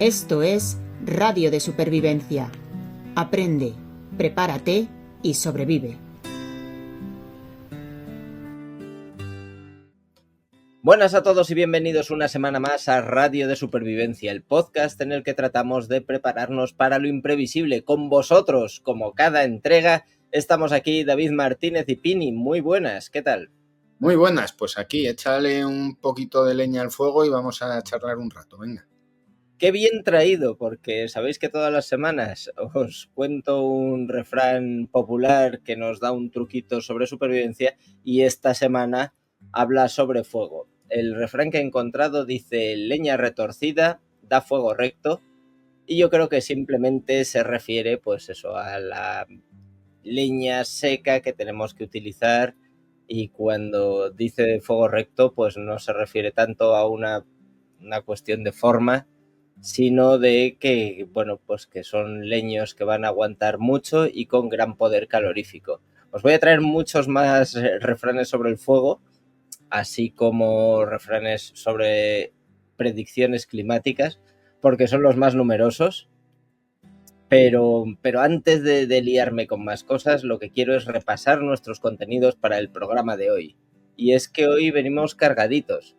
Esto es Radio de Supervivencia. Aprende, prepárate y sobrevive. Buenas a todos y bienvenidos una semana más a Radio de Supervivencia, el podcast en el que tratamos de prepararnos para lo imprevisible. Con vosotros, como cada entrega, estamos aquí David Martínez y Pini. Muy buenas, ¿qué tal? Muy buenas, pues aquí échale un poquito de leña al fuego y vamos a charlar un rato, venga. Qué bien traído, porque sabéis que todas las semanas os cuento un refrán popular que nos da un truquito sobre supervivencia y esta semana habla sobre fuego. El refrán que he encontrado dice: leña retorcida da fuego recto, y yo creo que simplemente se refiere pues eso, a la leña seca que tenemos que utilizar, y cuando dice fuego recto pues no se refiere tanto a una cuestión de forma, sino de que, bueno, pues que son leños que van a aguantar mucho y con gran poder calorífico. Os voy a traer muchos más refranes sobre el fuego, así como refranes sobre predicciones climáticas, porque son los más numerosos. Pero antes de liarme con más cosas, lo que quiero es repasar nuestros contenidos para el programa de hoy. Y es que hoy venimos cargaditos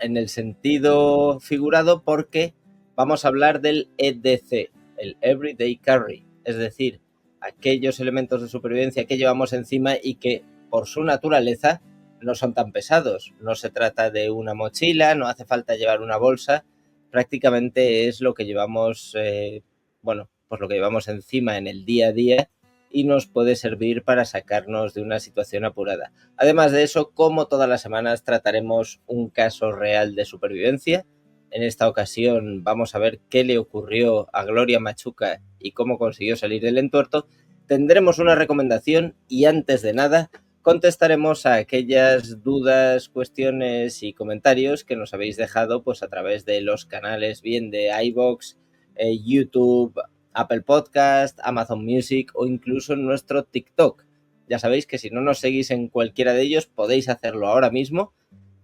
en el sentido figurado, porque vamos a hablar del EDC, el Everyday Carry, es decir, aquellos elementos de supervivencia que llevamos encima y que por su naturaleza no son tan pesados. No se trata de una mochila, no hace falta llevar una bolsa, prácticamente es lo que llevamos, pues lo que llevamos encima en el día a día, y nos puede servir para sacarnos de una situación apurada. Además de eso, como todas las semanas, trataremos un caso real de supervivencia. En esta ocasión vamos a ver qué le ocurrió a Gloria Machuca y cómo consiguió salir del entuerto. Tendremos una recomendación y, antes de nada, contestaremos a aquellas dudas, cuestiones y comentarios que nos habéis dejado pues a través de los canales bien de iVoox, YouTube, Apple Podcast, Amazon Music o incluso en nuestro TikTok. Ya sabéis que si no nos seguís en cualquiera de ellos podéis hacerlo ahora mismo,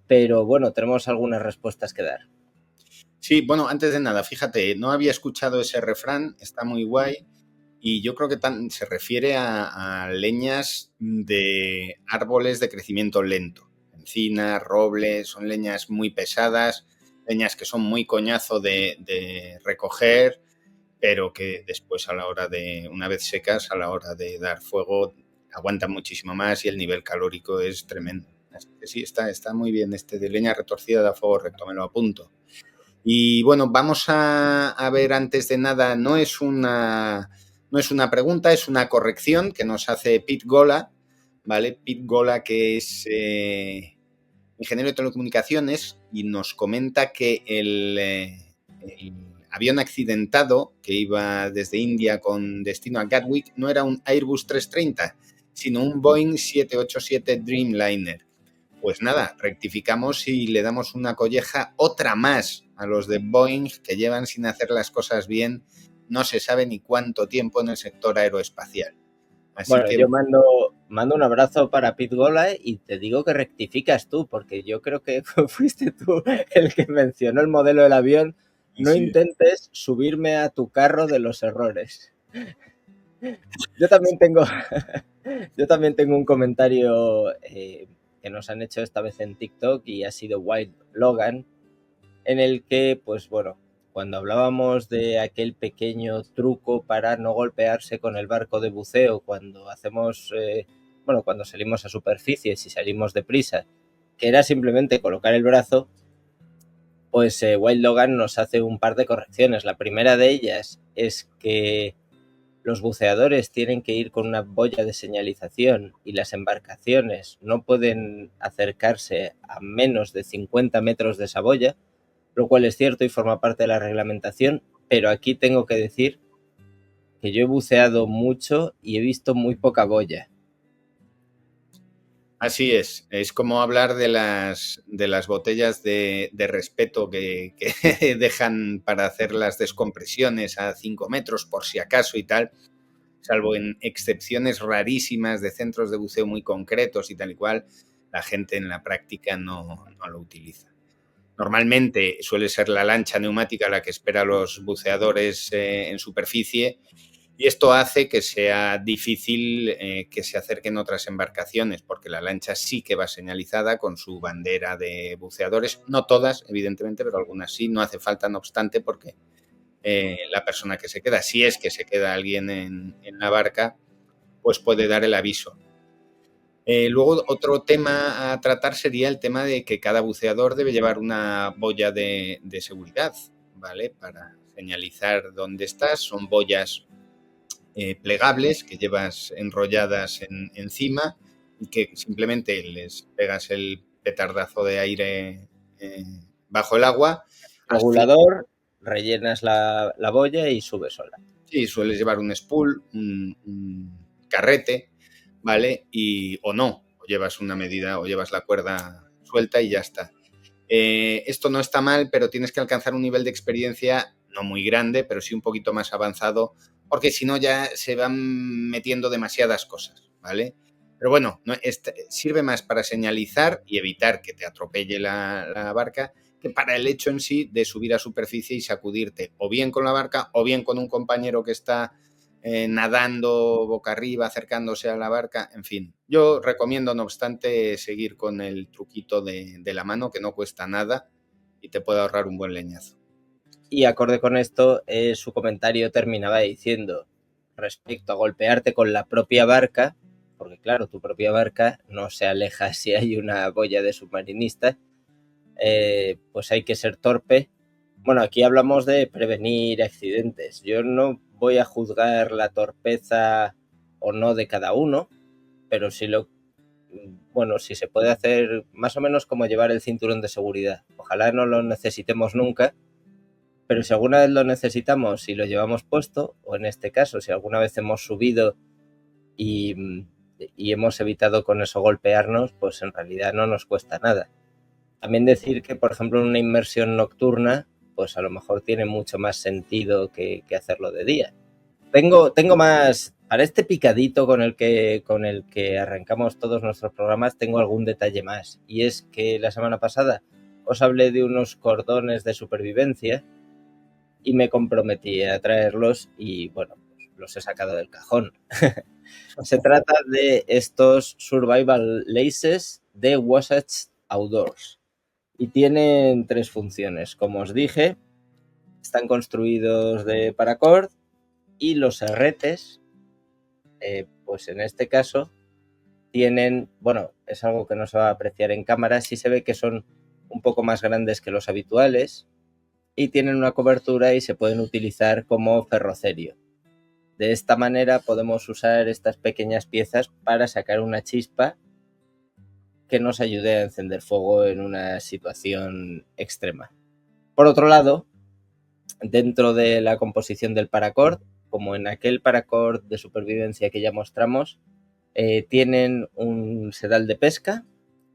pero bueno, tenemos algunas respuestas que dar. Sí, bueno, antes de nada, fíjate, no había escuchado ese refrán, está muy guay, y yo creo que se refiere a leñas de árboles de crecimiento lento. Encinas, robles, son leñas muy pesadas, leñas que son muy coñazo de recoger, pero que después una vez secas, a la hora de dar fuego, aguantan muchísimo más y el nivel calórico es tremendo. Así que sí, está muy bien este de leña retorcida da fuego recto, me lo apunto. Y bueno, vamos a ver antes de nada, no es una pregunta, es una corrección que nos hace Pete Gola, ¿vale? Pete Gola, que es ingeniero de telecomunicaciones, y nos comenta que el avión accidentado que iba desde India con destino a Gatwick no era un Airbus 330, sino un Boeing 787 Dreamliner. Pues nada, rectificamos y le damos una colleja, otra más, a los de Boeing, que llevan sin hacer las cosas bien no se sabe ni cuánto tiempo en el sector aeroespacial. Así Bueno, que yo mando un abrazo para Pete Gola y te digo que rectificas tú, porque yo creo que fuiste tú el que mencionó el modelo del avión. No sí. intentes subirme a tu carro de los errores. Yo también tengo, yo también tengo un comentario que nos han hecho esta vez en TikTok, y ha sido Wild Logan, en el que, pues bueno, cuando hablábamos de aquel pequeño truco para no golpearse con el barco de buceo cuando hacemos, cuando salimos a superficie, si salimos deprisa, que era simplemente colocar el brazo, pues Wild Logan nos hace un par de correcciones. La primera de ellas es que los buceadores tienen que ir con una boya de señalización y las embarcaciones no pueden acercarse a menos de 50 metros de esa boya, lo cual es cierto y forma parte de la reglamentación, pero aquí tengo que decir que yo he buceado mucho y he visto muy poca boya. Así es como hablar de las botellas de respeto que dejan para hacer las descompresiones a 5 metros por si acaso y tal, salvo en excepciones rarísimas de centros de buceo muy concretos y tal y cual, la gente en la práctica no lo utiliza. Normalmente suele ser la lancha neumática la que espera a los buceadores en superficie, y esto hace que sea difícil que se acerquen otras embarcaciones, porque la lancha sí que va señalizada con su bandera de buceadores. No todas, evidentemente, pero algunas sí. No hace falta, no obstante, porque la persona que se queda, si es que se queda alguien en la barca, pues puede dar el aviso. Luego, otro tema a tratar sería el tema de que cada buceador debe llevar una boya de seguridad, ¿vale? Para señalizar dónde estás. Son boyas plegables que llevas enrolladas encima y que simplemente les pegas el petardazo de aire bajo el agua. Regulador, rellenas la boya y sube sola. Sí, sueles llevar un spool, un carrete, ¿vale? O no, o llevas una medida o llevas la cuerda suelta y ya está. Esto no está mal, pero tienes que alcanzar un nivel de experiencia no muy grande, pero sí un poquito más avanzado, porque si no ya se van metiendo demasiadas cosas, ¿vale? Pero bueno, sirve más para señalizar y evitar que te atropelle la barca que para el hecho en sí de subir a superficie y sacudirte o bien con la barca o bien con un compañero que está nadando boca arriba, acercándose a la barca, en fin. Yo recomiendo, no obstante, seguir con el truquito de la mano, que no cuesta nada y te puede ahorrar un buen leñazo. Y acorde con esto, su comentario terminaba diciendo, respecto a golpearte con la propia barca, porque claro, tu propia barca no se aleja si hay una boya de submarinista, pues hay que ser torpe. Bueno, aquí hablamos de prevenir accidentes. Yo no voy a juzgar la torpeza o no de cada uno, pero si se puede hacer más o menos como llevar el cinturón de seguridad. Ojalá no lo necesitemos nunca, pero si alguna vez lo necesitamos y lo llevamos puesto, o en este caso, si alguna vez hemos subido y hemos evitado con eso golpearnos, pues en realidad no nos cuesta nada. También decir que, por ejemplo, en una inmersión nocturna, pues a lo mejor tiene mucho más sentido que hacerlo de día. Tengo más, para este picadito con el que arrancamos todos nuestros programas, tengo algún detalle más. Y es que la semana pasada os hablé de unos cordones de supervivencia y me comprometí a traerlos y bueno, pues los he sacado del cajón. Se trata de estos Survival Laces de Wasatch Outdoors y tienen 3 funciones. Como os dije, están construidos de paracord y los herretes, pues en este caso tienen, bueno, es algo que no se va a apreciar en cámara, sí se ve que son un poco más grandes que los habituales y tienen una cobertura y se pueden utilizar como ferrocerio. De esta manera podemos usar estas pequeñas piezas para sacar una chispa que nos ayude a encender fuego en una situación extrema. Por otro lado, dentro de la composición del paracord, como en aquel paracord de supervivencia que ya mostramos, tienen un sedal de pesca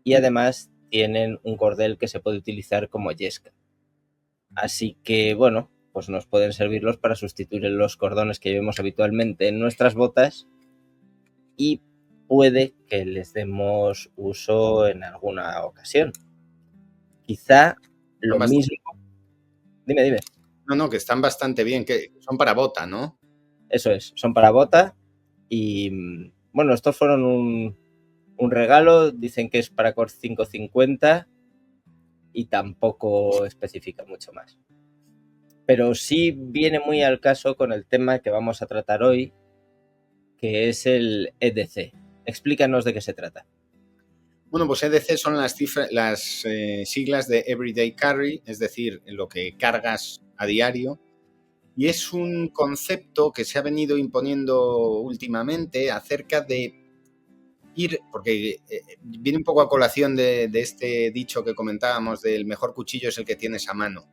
y además tienen un cordel que se puede utilizar como yesca. Así que, bueno, pues nos pueden servirlos para sustituir los cordones que llevemos habitualmente en nuestras botas y puede que les demos uso en alguna ocasión. Quizá lo mismo... Dime. No, que están bastante bien, que son para bota, ¿no? Eso es, son para bota y, bueno, estos fueron un regalo, dicen que es para Core 550 y tampoco especifica mucho más. Pero sí viene muy al caso con el tema que vamos a tratar hoy, que es el EDC. Explícanos de qué se trata. Bueno, pues EDC son las siglas de Everyday Carry, es decir, lo que cargas a diario. Y es un concepto que se ha venido imponiendo últimamente acerca de ir, porque viene un poco a colación de este dicho que comentábamos del mejor cuchillo es el que tienes a mano,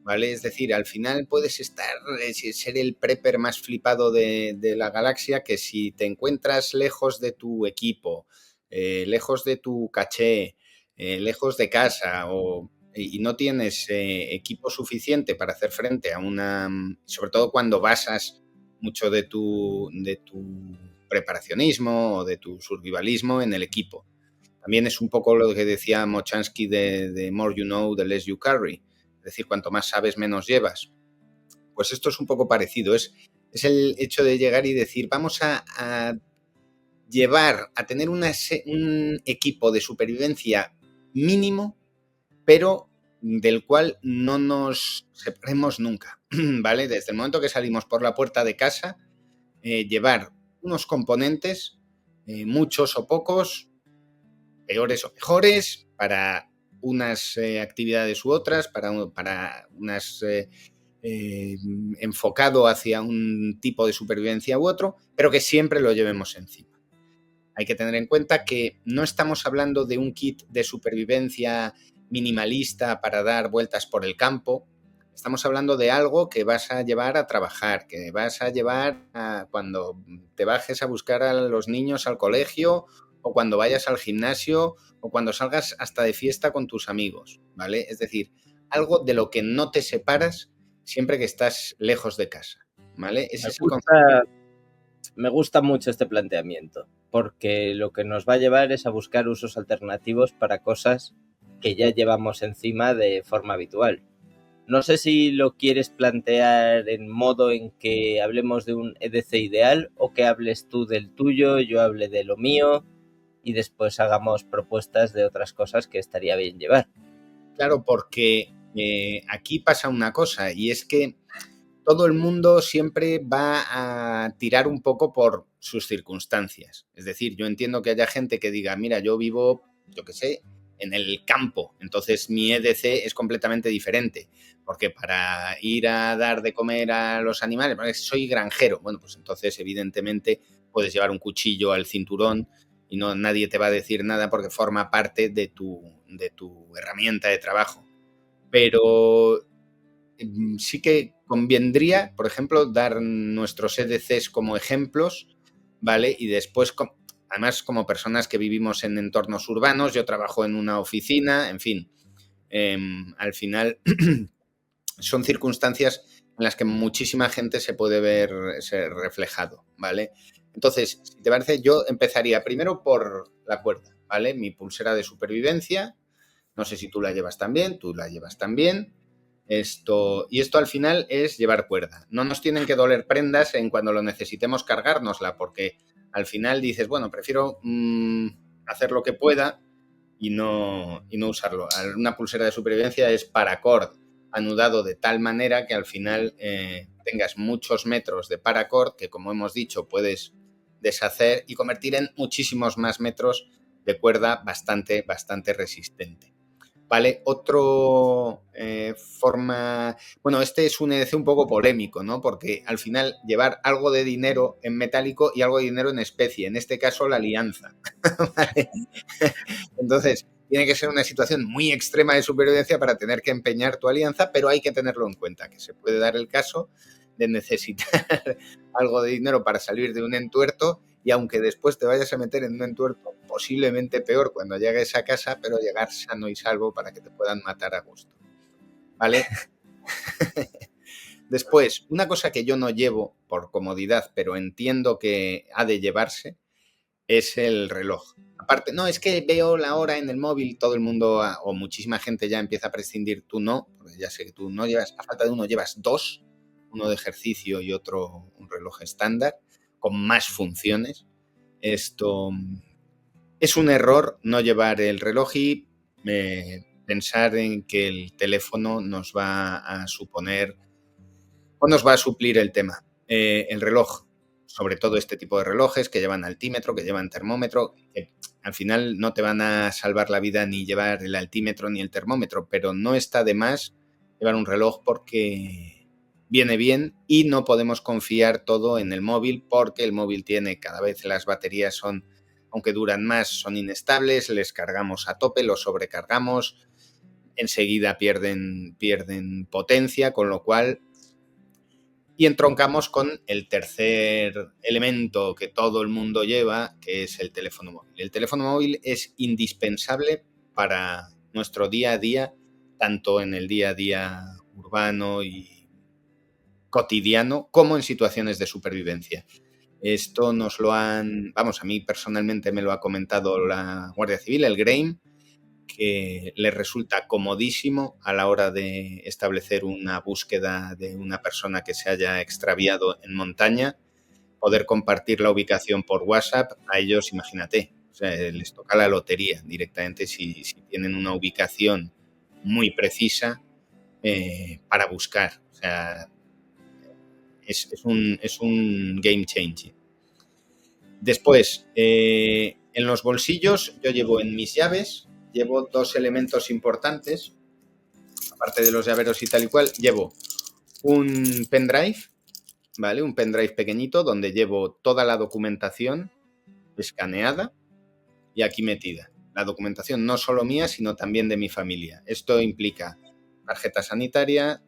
¿vale? Es decir, al final puedes ser el prepper más flipado de la galaxia, que si te encuentras lejos de tu equipo, lejos de tu caché, lejos de casa y no tienes equipo suficiente para hacer frente a sobre todo cuando basas mucho de tu preparacionismo o de tu survivalismo en el equipo. También es un poco lo que decía Mochansky de more you know, the less you carry. Es decir, cuanto más sabes, menos llevas. Pues esto es un poco parecido. Es el hecho de llegar y decir, vamos a llevar, a tener un equipo de supervivencia mínimo, pero del cual no nos separemos nunca, ¿vale? Desde el momento que salimos por la puerta de casa, llevar unos componentes, muchos o pocos, peores o mejores, para unas actividades u otras, para unas enfocado hacia un tipo de supervivencia u otro, pero que siempre lo llevemos encima. Hay que tener en cuenta que no estamos hablando de un kit de supervivencia minimalista para dar vueltas por el campo. Estamos hablando de algo que vas a llevar a trabajar, que vas a llevar cuando te bajes a buscar a los niños al colegio, o cuando vayas al gimnasio, o cuando salgas hasta de fiesta con tus amigos, ¿vale? Es decir, algo de lo que no te separas siempre que estás lejos de casa, ¿vale? Ese es el concepto. Me gusta mucho este planteamiento, porque lo que nos va a llevar es a buscar usos alternativos para cosas que ya llevamos encima de forma habitual. No sé si lo quieres plantear en modo en que hablemos de un EDC ideal, o que hables tú del tuyo, yo hable de lo mío y después hagamos propuestas de otras cosas que estaría bien llevar. Claro, porque aquí pasa una cosa, y es que todo el mundo siempre va a tirar un poco por sus circunstancias. Es decir, yo entiendo que haya gente que diga, mira, yo vivo, yo qué sé, en el campo, entonces mi EDC es completamente diferente, porque para ir a dar de comer a los animales, soy granjero. Bueno, pues entonces evidentemente puedes llevar un cuchillo al cinturón y nadie te va a decir nada porque forma parte de tu herramienta de trabajo. Pero sí que convendría, por ejemplo, dar nuestros EDCs como ejemplos, ¿vale? Y después, además, como personas que vivimos en entornos urbanos, yo trabajo en una oficina, en fin, al final son circunstancias en las que muchísima gente se puede ver reflejado, ¿vale? Entonces, si te parece, yo empezaría primero por la cuerda, ¿vale? Mi pulsera de supervivencia, no sé si tú la llevas también, tú la llevas también. Y esto al final es llevar cuerda. No nos tienen que doler prendas en cuando lo necesitemos cargárnosla, porque al final dices, bueno, prefiero hacer lo que pueda y no usarlo. Una pulsera de supervivencia es paracord anudado de tal manera que al final tengas muchos metros de paracord que, como hemos dicho, puedes deshacer y convertir en muchísimos más metros de cuerda bastante resistente. ¿Vale? Otro forma... Bueno, este es un EDC un poco polémico, ¿no? Porque al final llevar algo de dinero en metálico y algo de dinero en especie, en este caso la alianza. ¿Vale? Entonces, tiene que ser una situación muy extrema de supervivencia para tener que empeñar tu alianza, pero hay que tenerlo en cuenta, que se puede dar el caso de necesitar algo de dinero para salir de un entuerto, y aunque después te vayas a meter en un entuerto posiblemente peor cuando llegues a casa, pero llegar sano y salvo para que te puedan matar a gusto, ¿vale? Después, una cosa que yo no llevo por comodidad, pero entiendo que ha de llevarse, es el reloj. Aparte, no, es que veo la hora en el móvil, todo el mundo o muchísima gente ya empieza a prescindir, tú no, porque ya sé que tú no llevas, a falta de uno llevas dos, uno de ejercicio y otro un reloj estándar, con más funciones. Esto es un error no llevar el reloj y pensar en que el teléfono nos va a suponer o nos va a suplir el tema. El reloj, sobre todo este tipo de relojes que llevan altímetro, que llevan termómetro, que al final no te van a salvar la vida ni llevar el altímetro ni el termómetro, pero no está de más llevar un reloj porque viene bien, y no podemos confiar todo en el móvil, porque el móvil tiene, cada vez las baterías son, aunque duran más, son inestables, les cargamos a tope, los sobrecargamos, enseguida pierden potencia, con lo cual... Y entroncamos con el tercer elemento que todo el mundo lleva, que es el teléfono móvil. El teléfono móvil es indispensable para nuestro día a día, tanto en el día a día urbano y cotidiano como en situaciones de supervivencia. Esto nos lo han, vamos, a mí personalmente me lo ha comentado la Guardia Civil, el GRAIM, que le resulta comodísimo a la hora de establecer una búsqueda de una persona que se haya extraviado en montaña, poder compartir la ubicación por WhatsApp. A ellos, imagínate, o sea, les toca la lotería directamente si tienen una ubicación muy precisa para buscar. O sea, es un game changer. Después, en los bolsillos yo llevo en mis llaves, llevo 2 elementos importantes, aparte de los llaveros y tal y cual, llevo un pendrive, ¿vale? Un pendrive pequeñito donde llevo toda la documentación escaneada y aquí metida. La documentación no solo mía, sino también de mi familia. Esto implica tarjeta sanitaria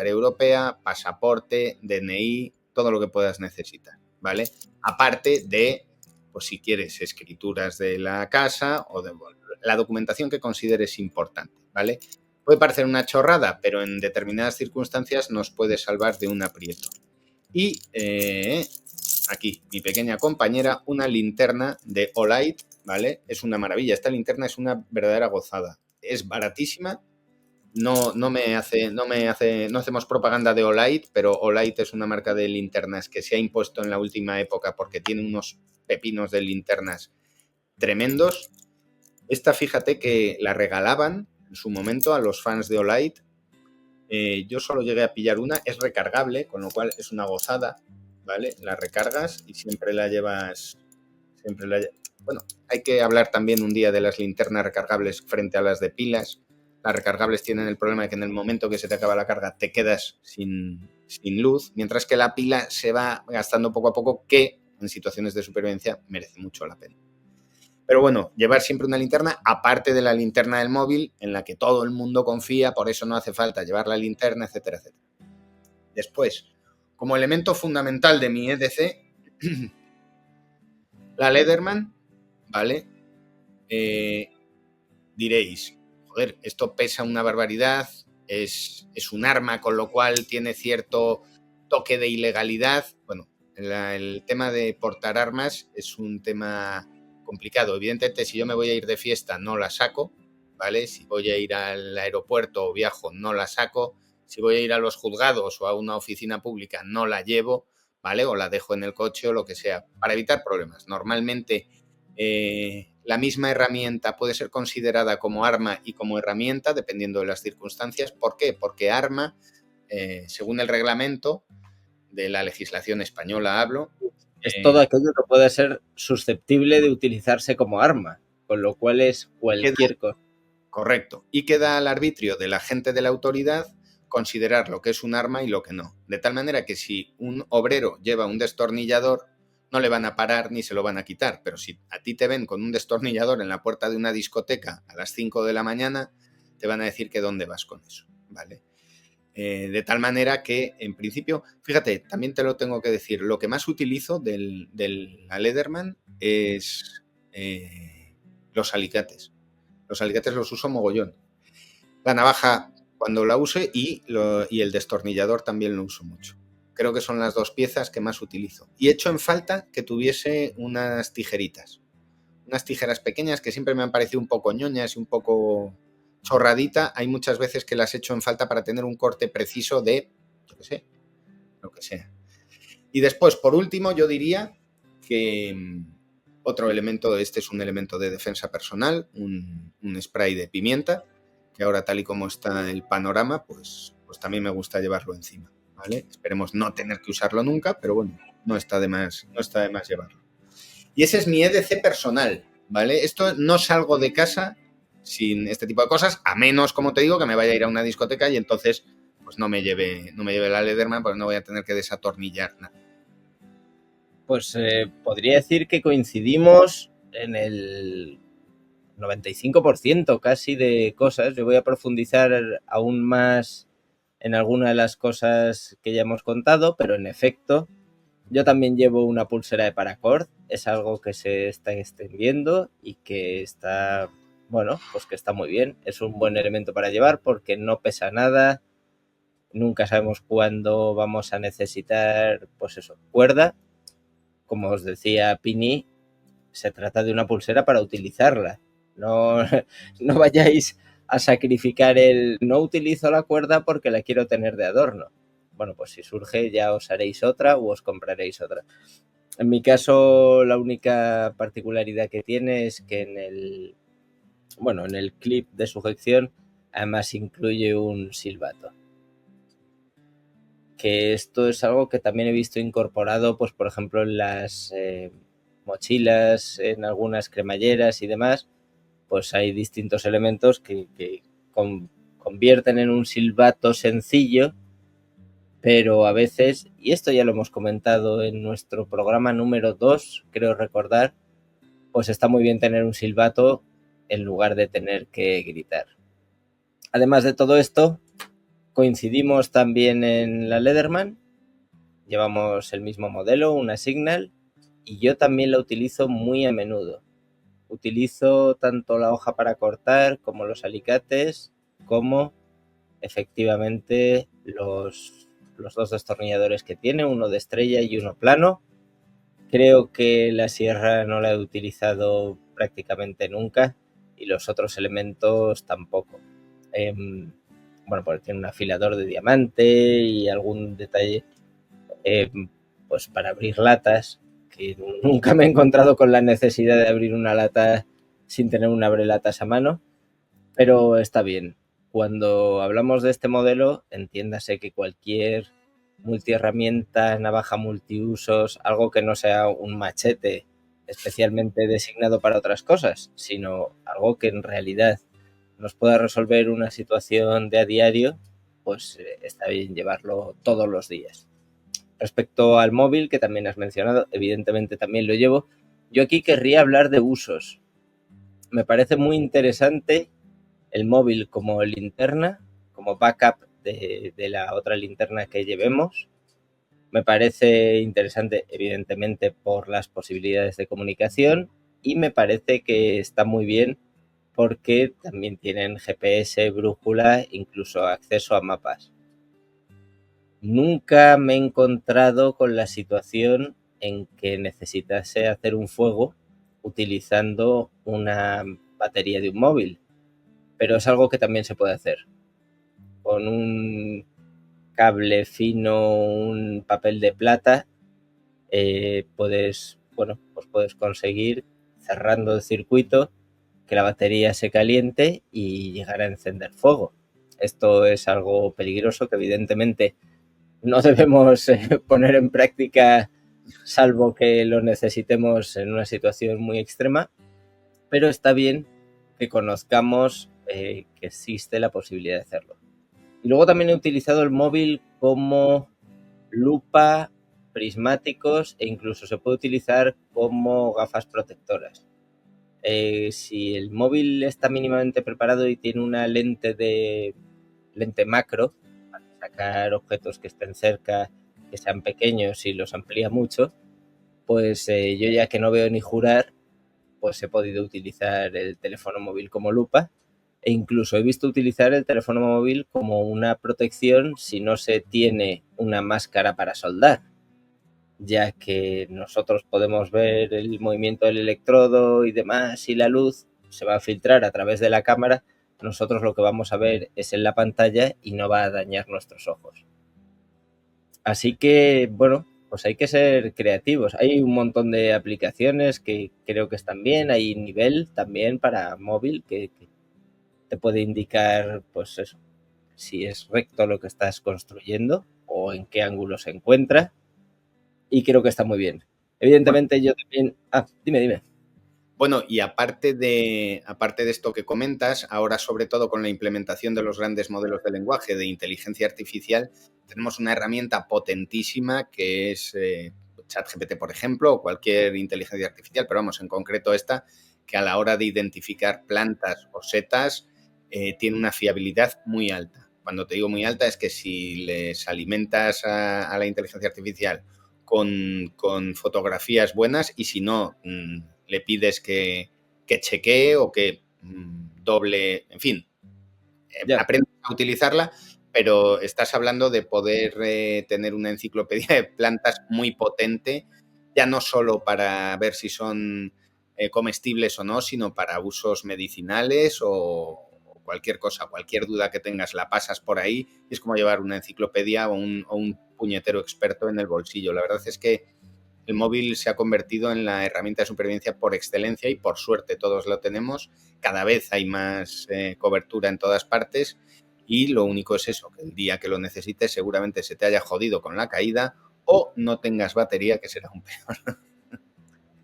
europea, pasaporte, DNI, todo lo que puedas necesitar, ¿vale? Aparte de, pues si quieres, escrituras de la casa o de la documentación que consideres importante, ¿vale? Puede parecer una chorrada, pero en determinadas circunstancias nos puede salvar de un aprieto. Y aquí, mi pequeña compañera, una linterna de Olight, ¿vale? Es una maravilla. Esta linterna es una verdadera gozada. Es baratísima. No hacemos propaganda de Olight, pero Olight es una marca de linternas que se ha impuesto en la última época porque tiene unos pepinos de linternas tremendos. Esta, fíjate que la regalaban en su momento a los fans de Olight. Yo solo llegué a pillar una, es recargable, con lo cual es una gozada, ¿vale? La recargas y siempre la llevas. Bueno, hay que hablar también un día de las linternas recargables frente a las de pilas. Las recargables tienen el problema de que en el momento que se te acaba la carga te quedas sin luz, mientras que la pila se va gastando poco a poco, que en situaciones de supervivencia merece mucho la pena. Pero bueno, llevar siempre una linterna, aparte de la linterna del móvil, en la que todo el mundo confía, por eso no hace falta llevar la linterna, etcétera, etcétera. Después, como elemento fundamental de mi EDC, la Leatherman, ¿vale? Diréis, joder, esto pesa una barbaridad, es un arma, con lo cual tiene cierto toque de ilegalidad. Bueno, el tema de portar armas es un tema complicado. Evidentemente, si yo me voy a ir de fiesta, no la saco, ¿vale? Si voy a ir al aeropuerto o viajo, no la saco. Si voy a ir a los juzgados o a una oficina pública, no la llevo, ¿vale? O la dejo en el coche o lo que sea, para evitar problemas. Normalmente, la misma herramienta puede ser considerada como arma y como herramienta, dependiendo de las circunstancias. ¿Por qué? Porque arma, según el reglamento de la legislación española hablo, es todo aquello que pueda ser susceptible de utilizarse como arma, con lo cual es cualquier cosa. Correcto. Y queda al arbitrio del agente de la autoridad considerar lo que es un arma y lo que no. De tal manera que si un obrero lleva un destornillador, no le van a parar ni se lo van a quitar. Pero si a ti te ven con un destornillador en la puerta de una discoteca a las 5 de la mañana, te van a decir que dónde vas con eso, ¿vale? De tal manera que, en principio, fíjate, también te lo tengo que decir, lo que más utilizo de la Leatherman es los alicates. Los alicates los uso mogollón. La navaja cuando la use y el destornillador también lo uso mucho. Creo que son las 2 piezas que más utilizo. Y echo en falta que tuviese unas tijeritas. Unas tijeras pequeñas que siempre me han parecido un poco ñoñas y un poco chorradita. Hay muchas veces que las echo en falta para tener un corte preciso de, yo qué sé, lo que sea. Y después, por último, yo diría que otro elemento, este es un elemento de defensa personal, un spray de pimienta, que ahora tal y como está el panorama, pues también me gusta llevarlo encima, ¿vale? Esperemos no tener que usarlo nunca, pero bueno, no está de más llevarlo. Y ese es mi EDC personal, ¿vale? Esto no salgo de casa sin este tipo de cosas, a menos, como te digo, que me vaya a ir a una discoteca y entonces pues no me lleve la Leatherman, porque no voy a tener que desatornillar nada. Pues podría decir que coincidimos en el 95% casi de cosas. Yo voy a profundizar aún más en alguna de las cosas que ya hemos contado, pero en efecto, yo también llevo una pulsera de paracord. Es algo que se está extendiendo y que está, bueno, pues que está muy bien. Es un buen elemento para llevar porque no pesa nada. Nunca sabemos cuándo vamos a necesitar, pues eso, cuerda. como os decía Pini, se trata de una pulsera para utilizarla. No, no vayáis a sacrificar el no utilizo la cuerda porque la quiero tener de adorno. Bueno, pues si surge ya os haréis otra o os compraréis otra. En mi caso, la única particularidad que tiene es que en el clip de sujeción además incluye un silbato. Que esto es algo que también he visto incorporado, pues por ejemplo, en las mochilas, en algunas cremalleras y demás, pues hay distintos elementos que convierten en un silbato sencillo, pero a veces, y esto ya lo hemos comentado en nuestro programa número 2, creo recordar, pues está muy bien tener un silbato en lugar de tener que gritar. Además de todo esto, coincidimos también en la Leatherman, llevamos el mismo modelo, una Signal, y yo también la utilizo muy a menudo. Utilizo tanto la hoja para cortar como los alicates, como efectivamente los dos destornilladores que tiene, uno de estrella y uno plano. Creo que la sierra no la he utilizado prácticamente nunca y los otros elementos tampoco. Bueno, porque tiene un afilador de diamante y algún detalle pues para abrir latas, que nunca me he encontrado con la necesidad de abrir una lata sin tener un abrelatas a mano, pero está bien. Cuando hablamos de este modelo, entiéndase que cualquier multiherramienta, navaja multiusos, algo que no sea un machete especialmente designado para otras cosas, sino algo que en realidad nos pueda resolver una situación de a diario, pues está bien llevarlo todos los días. Respecto al móvil, que también has mencionado, evidentemente también lo llevo, yo aquí querría hablar de usos. Me parece muy interesante el móvil como linterna, como backup de la otra linterna que llevemos. Me parece interesante, evidentemente, por las posibilidades de comunicación y me parece que está muy bien porque también tienen GPS, brújula, incluso acceso a mapas. Nunca me he encontrado con la situación en que necesitase hacer un fuego utilizando una batería de un móvil, pero es algo que también se puede hacer. Con un cable fino, un papel de plata, puedes conseguir, cerrando el circuito, que la batería se caliente y llegar a encender fuego. Esto es algo peligroso que evidentemente no debemos poner en práctica salvo que lo necesitemos en una situación muy extrema, pero está bien que conozcamos que existe la posibilidad de hacerlo. Y luego también he utilizado el móvil como lupa, prismáticos e incluso se puede utilizar como gafas protectoras. Si el móvil está mínimamente preparado y tiene una lente macro para sacar objetos que estén cerca, que sean pequeños y los amplía mucho, pues yo ya que no veo ni jurar, pues he podido utilizar el teléfono móvil como lupa e incluso he visto utilizar el teléfono móvil como una protección si no se tiene una máscara para soldar, ya que nosotros podemos ver el movimiento del electrodo y demás y la luz se va a filtrar a través de la cámara, nosotros lo que vamos a ver es en la pantalla y no va a dañar nuestros ojos. Así que, bueno, pues hay que ser creativos. Hay un montón de aplicaciones que creo que están bien. Hay nivel también para móvil que te puede indicar, pues eso, si es recto lo que estás construyendo o en qué ángulo se encuentra. Y creo que está muy bien. Evidentemente yo también... Dime. Bueno, y aparte de esto que comentas, ahora sobre todo con la implementación de los grandes modelos de lenguaje de inteligencia artificial, tenemos una herramienta potentísima que es ChatGPT, por ejemplo, o cualquier inteligencia artificial, pero vamos, en concreto esta, que a la hora de identificar plantas o setas tiene una fiabilidad muy alta. Cuando te digo muy alta es que si les alimentas a la inteligencia artificial con fotografías buenas y si no... le pides que chequee o que doble, en fin, aprendes a utilizarla, pero estás hablando de poder tener una enciclopedia de plantas muy potente ya no solo para ver si son comestibles o no, sino para usos medicinales o cualquier cosa, cualquier duda que tengas la pasas por ahí y es como llevar una enciclopedia o un puñetero experto en el bolsillo. La verdad es que el móvil se ha convertido en la herramienta de supervivencia por excelencia y por suerte todos lo tenemos. Cada vez hay más cobertura en todas partes y lo único es eso, que el día que lo necesites seguramente se te haya jodido con la caída o no tengas batería, que será un peor.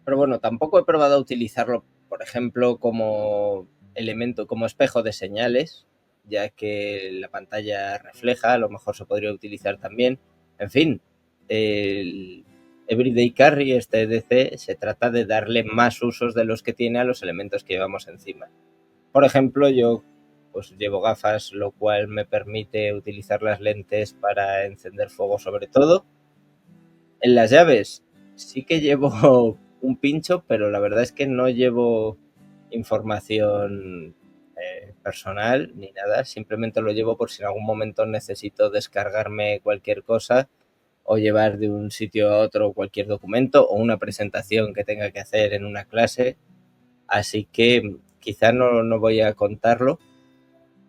Pero bueno, tampoco he probado a utilizarlo, por ejemplo, como elemento, como espejo de señales, ya que la pantalla refleja, a lo mejor se podría utilizar también. En fin, el Everyday Carry, este EDC, se trata de darle más usos de los que tiene a los elementos que llevamos encima. Por ejemplo, yo pues llevo gafas, lo cual me permite utilizar las lentes para encender fuego sobre todo. En las llaves sí que llevo un pincho, pero la verdad es que no llevo información personal ni nada, simplemente lo llevo por si en algún momento necesito descargarme cualquier cosa o llevar de un sitio a otro cualquier documento o una presentación que tenga que hacer en una clase, así que quizá no voy a contarlo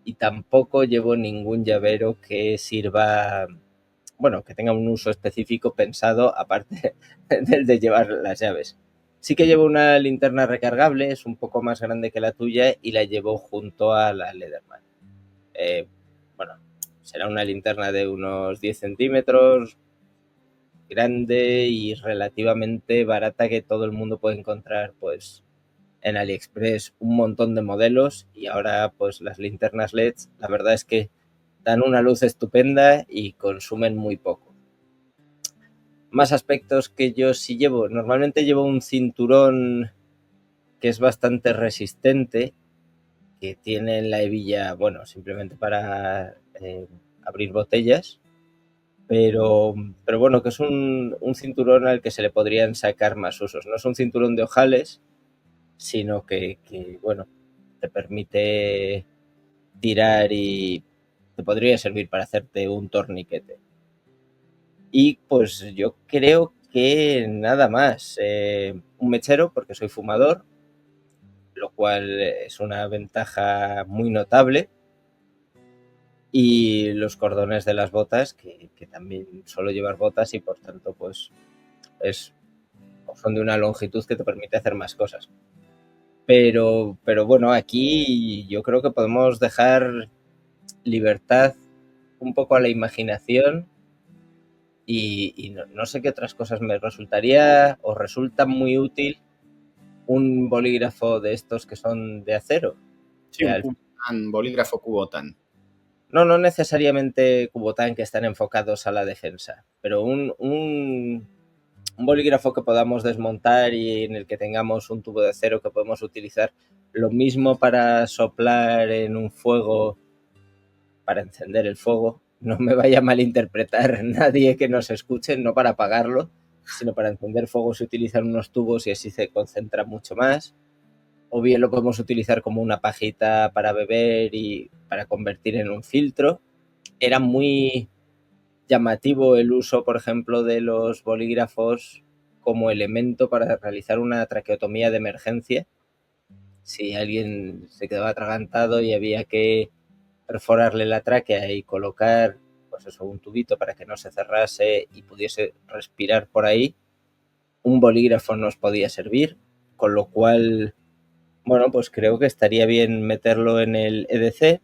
y tampoco llevo ningún llavero que sirva, bueno, que tenga un uso específico pensado aparte del de llevar las llaves. Sí que llevo una linterna recargable, es un poco más grande que la tuya y la llevo junto a la Leatherman. Bueno, será una linterna de unos 10 centímetros, grande y relativamente barata que todo el mundo puede encontrar pues en AliExpress un montón de modelos y ahora pues las linternas LEDs la verdad es que dan una luz estupenda y consumen muy poco. Más aspectos que yo sí llevo, normalmente llevo un cinturón que es bastante resistente, que tiene en la hebilla, bueno, simplemente para abrir botellas, pero bueno, que es un cinturón al que se le podrían sacar más usos. No es un cinturón de ojales, sino que bueno, te permite tirar y te podría servir para hacerte un torniquete. Y pues yo creo que nada más. Un mechero, porque soy fumador, lo cual es una ventaja muy notable. Y los cordones de las botas, que también suelo llevar botas y por tanto pues es, son de una longitud que te permite hacer más cosas. Pero bueno, aquí yo creo que podemos dejar libertad un poco a la imaginación y no sé qué otras cosas me resultaría o resulta muy útil un bolígrafo de estos que son de acero. Sí, un Kubotan, bolígrafo Kubotan. No necesariamente Kubotan que están enfocados a la defensa, pero un bolígrafo que podamos desmontar y en el que tengamos un tubo de acero que podemos utilizar lo mismo para soplar en un fuego, para encender el fuego. No me vaya a malinterpretar nadie que nos escuche, no para apagarlo, sino para encender fuego se utilizan unos tubos y así se concentra mucho más. O bien lo podemos utilizar como una pajita para beber y para convertir en un filtro. Era muy llamativo el uso, por ejemplo, de los bolígrafos como elemento para realizar una traqueotomía de emergencia. Si alguien se quedaba atragantado y había que perforarle la tráquea y colocar pues eso, un tubito para que no se cerrase y pudiese respirar por ahí, un bolígrafo nos podía servir, con lo cual, bueno, pues creo que estaría bien meterlo en el EDC.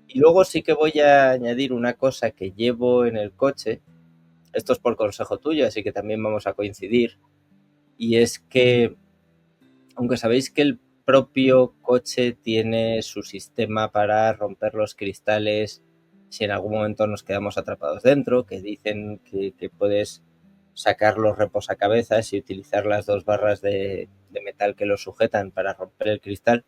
Y luego sí que voy a añadir una cosa que llevo en el coche, esto es por consejo tuyo, así que también vamos a coincidir, y es que, aunque sabéis que el propio coche tiene su sistema para romper los cristales si en algún momento nos quedamos atrapados dentro, que dicen que puedes sacar los reposacabezas y utilizar las dos barras de metal que lo sujetan para romper el cristal.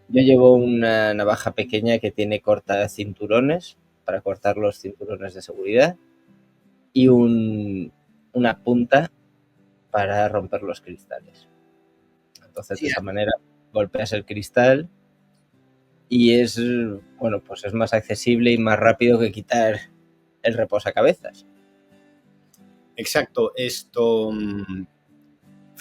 Yo llevo una navaja pequeña que tiene corta cinturones para cortar los cinturones de seguridad y una punta para romper los cristales. Entonces, de Sí, esa manera golpeas el cristal y es, bueno, pues es más accesible y más rápido que quitar el reposacabezas. exacto. Esto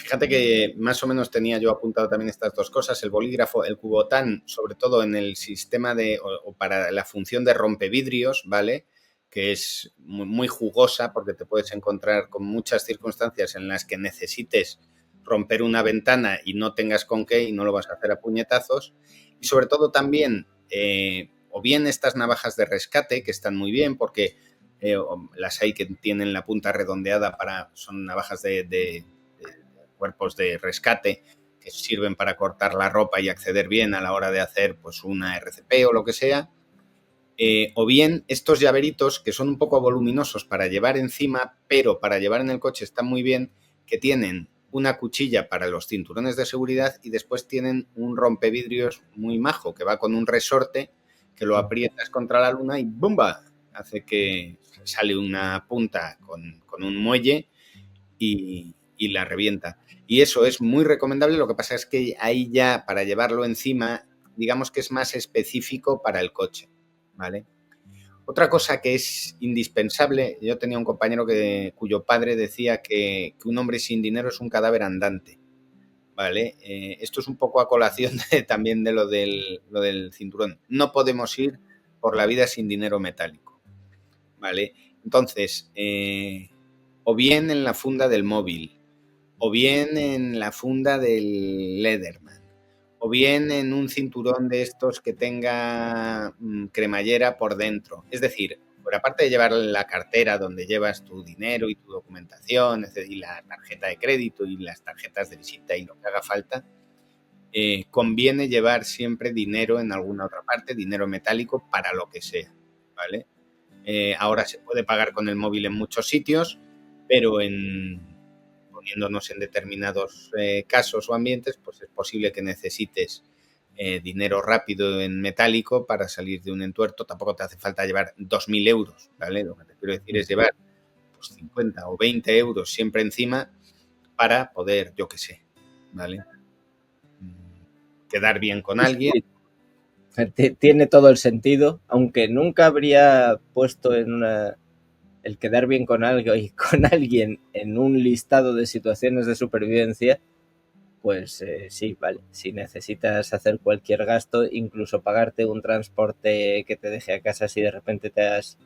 Fíjate que más o menos tenía yo apuntado también estas dos cosas, el bolígrafo, el cubotán, sobre todo en el sistema o para la función de rompevidrios, ¿vale? Que es muy jugosa porque te puedes encontrar con muchas circunstancias en las que necesites romper una ventana y no tengas con qué y no lo vas a hacer a puñetazos. Y sobre todo también, o bien estas navajas de rescate, que están muy bien porque las hay que tienen la punta redondeada son navajas de cuerpos de rescate que sirven para cortar la ropa y acceder bien a la hora de hacer pues una RCP o lo que sea. O bien estos llaveritos que son un poco voluminosos para llevar encima, pero para llevar en el coche están muy bien, que tienen una cuchilla para los cinturones de seguridad y después tienen un rompevidrios muy majo que va con un resorte que lo aprietas contra la luna y ¡bumba! Hace que sale una punta con un muelle y la revienta. Y eso es muy recomendable, lo que pasa es que ahí ya para llevarlo encima, digamos que es más específico para el coche, ¿vale? Otra cosa que es indispensable, yo tenía un compañero cuyo padre decía que un hombre sin dinero es un cadáver andante, ¿vale? Esto es un poco a colación también de lo del cinturón. No podemos ir por la vida sin dinero metálico, ¿vale? Entonces, o bien en la funda del móvil, o bien en la funda del Leatherman, o bien en un cinturón de estos que tenga cremallera por dentro. Es decir, por aparte de llevar la cartera donde llevas tu dinero y tu documentación, y la tarjeta de crédito y las tarjetas de visita y lo que haga falta, conviene llevar siempre dinero en alguna otra parte, dinero metálico para lo que sea, ¿vale? Ahora se puede pagar con el móvil en muchos sitios, pero poniéndonos en determinados casos o ambientes, pues es posible que necesites dinero rápido en metálico para salir de un entuerto. Tampoco te hace falta llevar 2.000 euros, ¿vale? Lo que te quiero decir es llevar pues, 50 o 20 euros siempre encima para poder, yo qué sé, ¿vale? Quedar bien con alguien. Tiene todo el sentido, aunque nunca habría puesto el quedar bien con algo y con alguien en un listado de situaciones de supervivencia. Pues sí, vale. Si necesitas hacer cualquier gasto, incluso pagarte un transporte que te deje a casa si de repente te has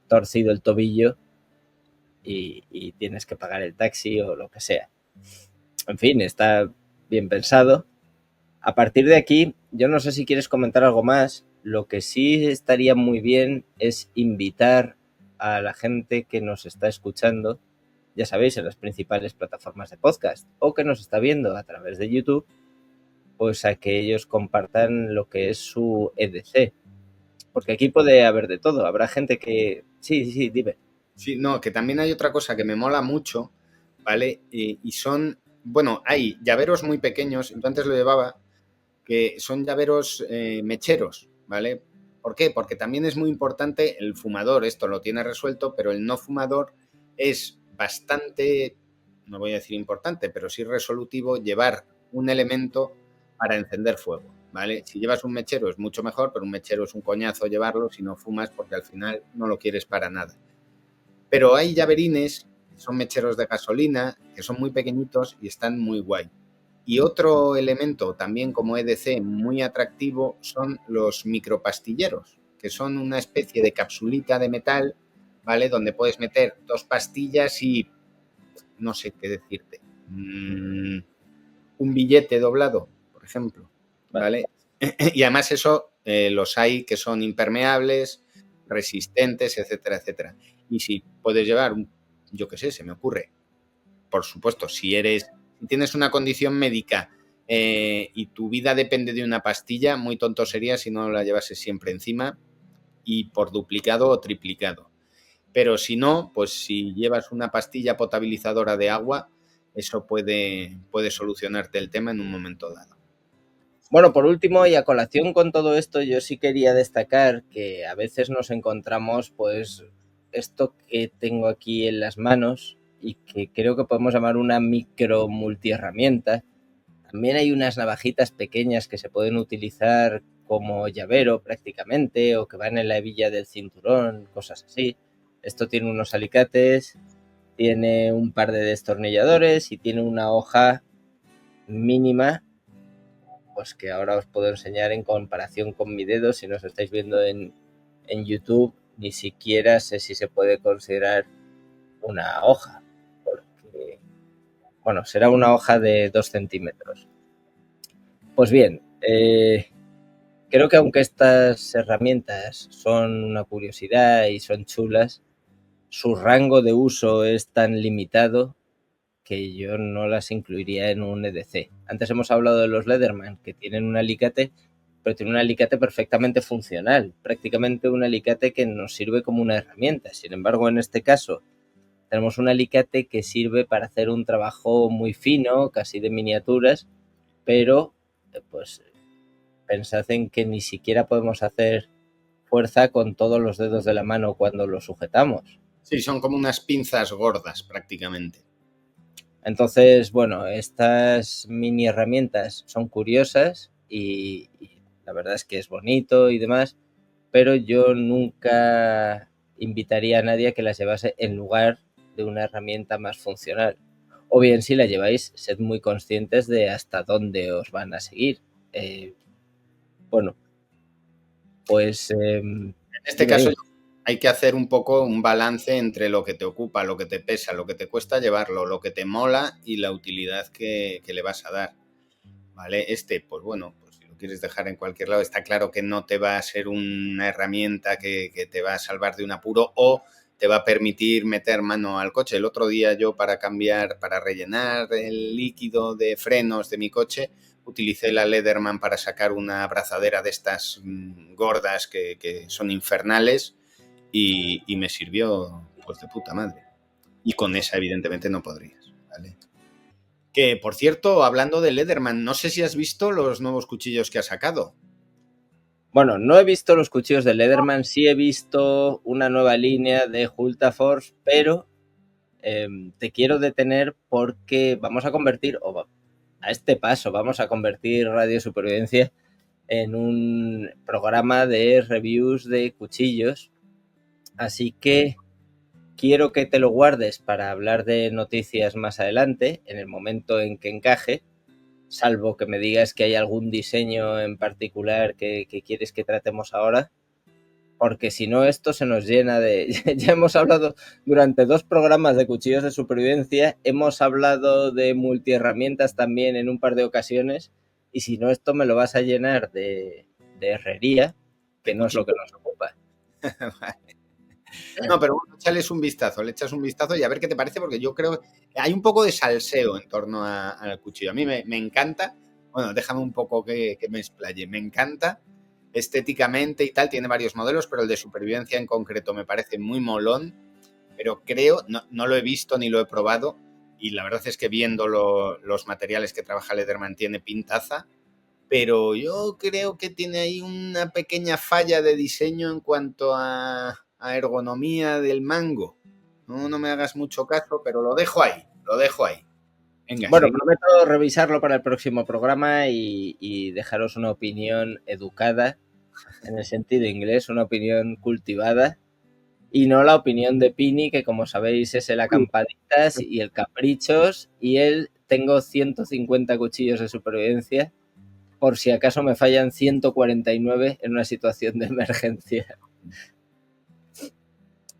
torcido el tobillo y tienes que pagar el taxi o lo que sea. En fin, está bien pensado. A partir de aquí, yo no sé si quieres comentar algo más. Lo que sí estaría muy bien es invitar a la gente que nos está escuchando, ya sabéis, en las principales plataformas de podcast o que nos está viendo a través de YouTube, pues a que ellos compartan lo que es su EDC. Porque aquí puede haber de todo. Habrá gente que... Sí, dime. Sí, no, que también hay otra cosa que me mola mucho, ¿vale? Y son, bueno, hay llaveros muy pequeños, yo antes lo llevaba, que son llaveros mecheros, ¿vale? ¿Por qué? Porque también es muy importante el fumador, esto lo tiene resuelto, pero el no fumador es bastante, no voy a decir importante, pero sí resolutivo llevar un elemento para encender fuego, ¿vale? Si llevas un mechero es mucho mejor, pero un mechero es un coñazo llevarlo si no fumas porque al final no lo quieres para nada. Pero hay llaverines, son mecheros de gasolina, que son muy pequeñitos y están muy guay. Y otro elemento también como EDC muy atractivo son los micropastilleros, que son una especie de capsulita de metal, ¿vale? Donde puedes meter 2 pastillas y no sé qué decirte. Un billete doblado, por ejemplo, ¿vale? Y además eso los hay que son impermeables, resistentes, etcétera, etcétera. Y si puedes llevar, yo qué sé, se me ocurre, por supuesto, si tienes una condición médica y tu vida depende de una pastilla, muy tonto sería si no la llevases siempre encima y por duplicado o triplicado. Pero si no, pues si llevas una pastilla potabilizadora de agua, eso puede solucionarte el tema en un momento dado. Bueno, por último, y a colación con todo esto, yo sí quería destacar que a veces nos encontramos, pues, esto que tengo aquí en las manos y que creo que podemos llamar una micro multiherramienta. También hay unas navajitas pequeñas que se pueden utilizar como llavero prácticamente o que van en la hebilla del cinturón, cosas así. Esto tiene unos alicates tiene un par de destornilladores y tiene una hoja mínima, pues que ahora os puedo enseñar en comparación con mi dedo. Si nos estáis viendo en YouTube, ni siquiera sé si se puede considerar una hoja, porque, bueno, será una hoja de 2 centímetros. Pues bien, creo que aunque estas herramientas son una curiosidad y son chulas, su rango de uso es tan limitado que yo no las incluiría en un EDC. Antes hemos hablado de los Leatherman, que tienen un alicate, pero tienen un alicate perfectamente funcional, prácticamente un alicate que nos sirve como una herramienta. Sin embargo, en este caso, tenemos un alicate que sirve para hacer un trabajo muy fino, casi de miniaturas, pero pues pensad en que ni siquiera podemos hacer fuerza con todos los dedos de la mano cuando lo sujetamos. Sí, son como unas pinzas gordas prácticamente. Entonces, bueno, estas mini herramientas son curiosas y la verdad es que es bonito y demás, pero yo nunca invitaría a nadie a que las llevase en lugar de una herramienta más funcional. O bien, si la lleváis, sed muy conscientes de hasta dónde os van a seguir. Bueno, pues En este dime, caso dime. hay que hacer un poco un balance entre lo que te ocupa, lo que te pesa, lo que te cuesta llevarlo, lo que te mola y la utilidad que le vas a dar. ¿Vale? Pues bueno, pues si lo quieres dejar en cualquier lado, está claro que no te va a ser una herramienta que te va a salvar de un apuro o te va a permitir meter mano al coche. El otro día yo para rellenar el líquido de frenos de mi coche, utilicé la Leatherman para sacar una abrazadera de estas gordas que son infernales y me sirvió pues de puta madre. Y con esa evidentemente no podrías, ¿vale? Que, por cierto, hablando de Leatherman, no sé si has visto los nuevos cuchillos que ha sacado. Bueno, no he visto los cuchillos de Leatherman, sí he visto una nueva línea de Hultafors, pero te quiero detener porque vamos a convertir, a este paso, vamos a convertir Radio Supervivencia en un programa de reviews de cuchillos. Así que quiero que te lo guardes para hablar de noticias más adelante, en el momento en que encaje, salvo que me digas que hay algún diseño en particular que quieres que tratemos ahora. Porque si no, esto se nos llena de... Ya hemos hablado durante 2 programas de cuchillos de supervivencia, hemos hablado de multiherramientas también en un par de ocasiones, y si no, esto me lo vas a llenar de herrería, que no es lo que nos ocupa. No, pero bueno, échales un vistazo, le echas un vistazo y a ver qué te parece, porque yo creo que hay un poco de salseo en torno al cuchillo. A mí me encanta, bueno, déjame un poco que me explaye, me encanta estéticamente y tal, tiene varios modelos, pero el de supervivencia en concreto me parece muy molón, pero creo, no lo he visto ni lo he probado, y la verdad es que viendo los materiales que trabaja Leatherman tiene pintaza, pero yo creo que tiene ahí una pequeña falla de diseño en cuanto a ergonomía del mango. No me hagas mucho caso, pero lo dejo ahí, lo dejo ahí. Venga, Bueno, sí. prometo revisarlo para el próximo programa y dejaros una opinión educada, en el sentido inglés, una opinión cultivada, y no la opinión de Pini, que como sabéis es el acampaditas y el caprichos, y él tengo 150 cuchillos de supervivencia, por si acaso me fallan 149 en una situación de emergencia.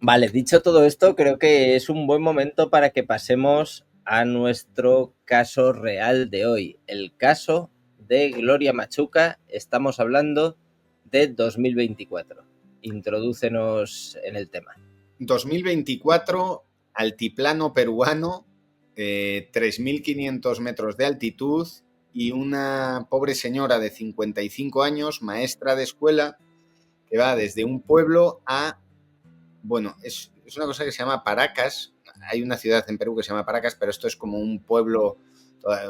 Vale, dicho todo esto, creo que es un buen momento para que pasemos a nuestro caso real de hoy. El caso de Gloria Machuca. Estamos hablando de 2024. Introdúcenos en el tema. 2024, altiplano peruano, 3.500 metros de altitud y una pobre señora de 55 años, maestra de escuela, que va desde un pueblo a... Bueno, es una cosa que se llama Paracas. Hay una ciudad en Perú que se llama Paracas, pero esto es como un pueblo,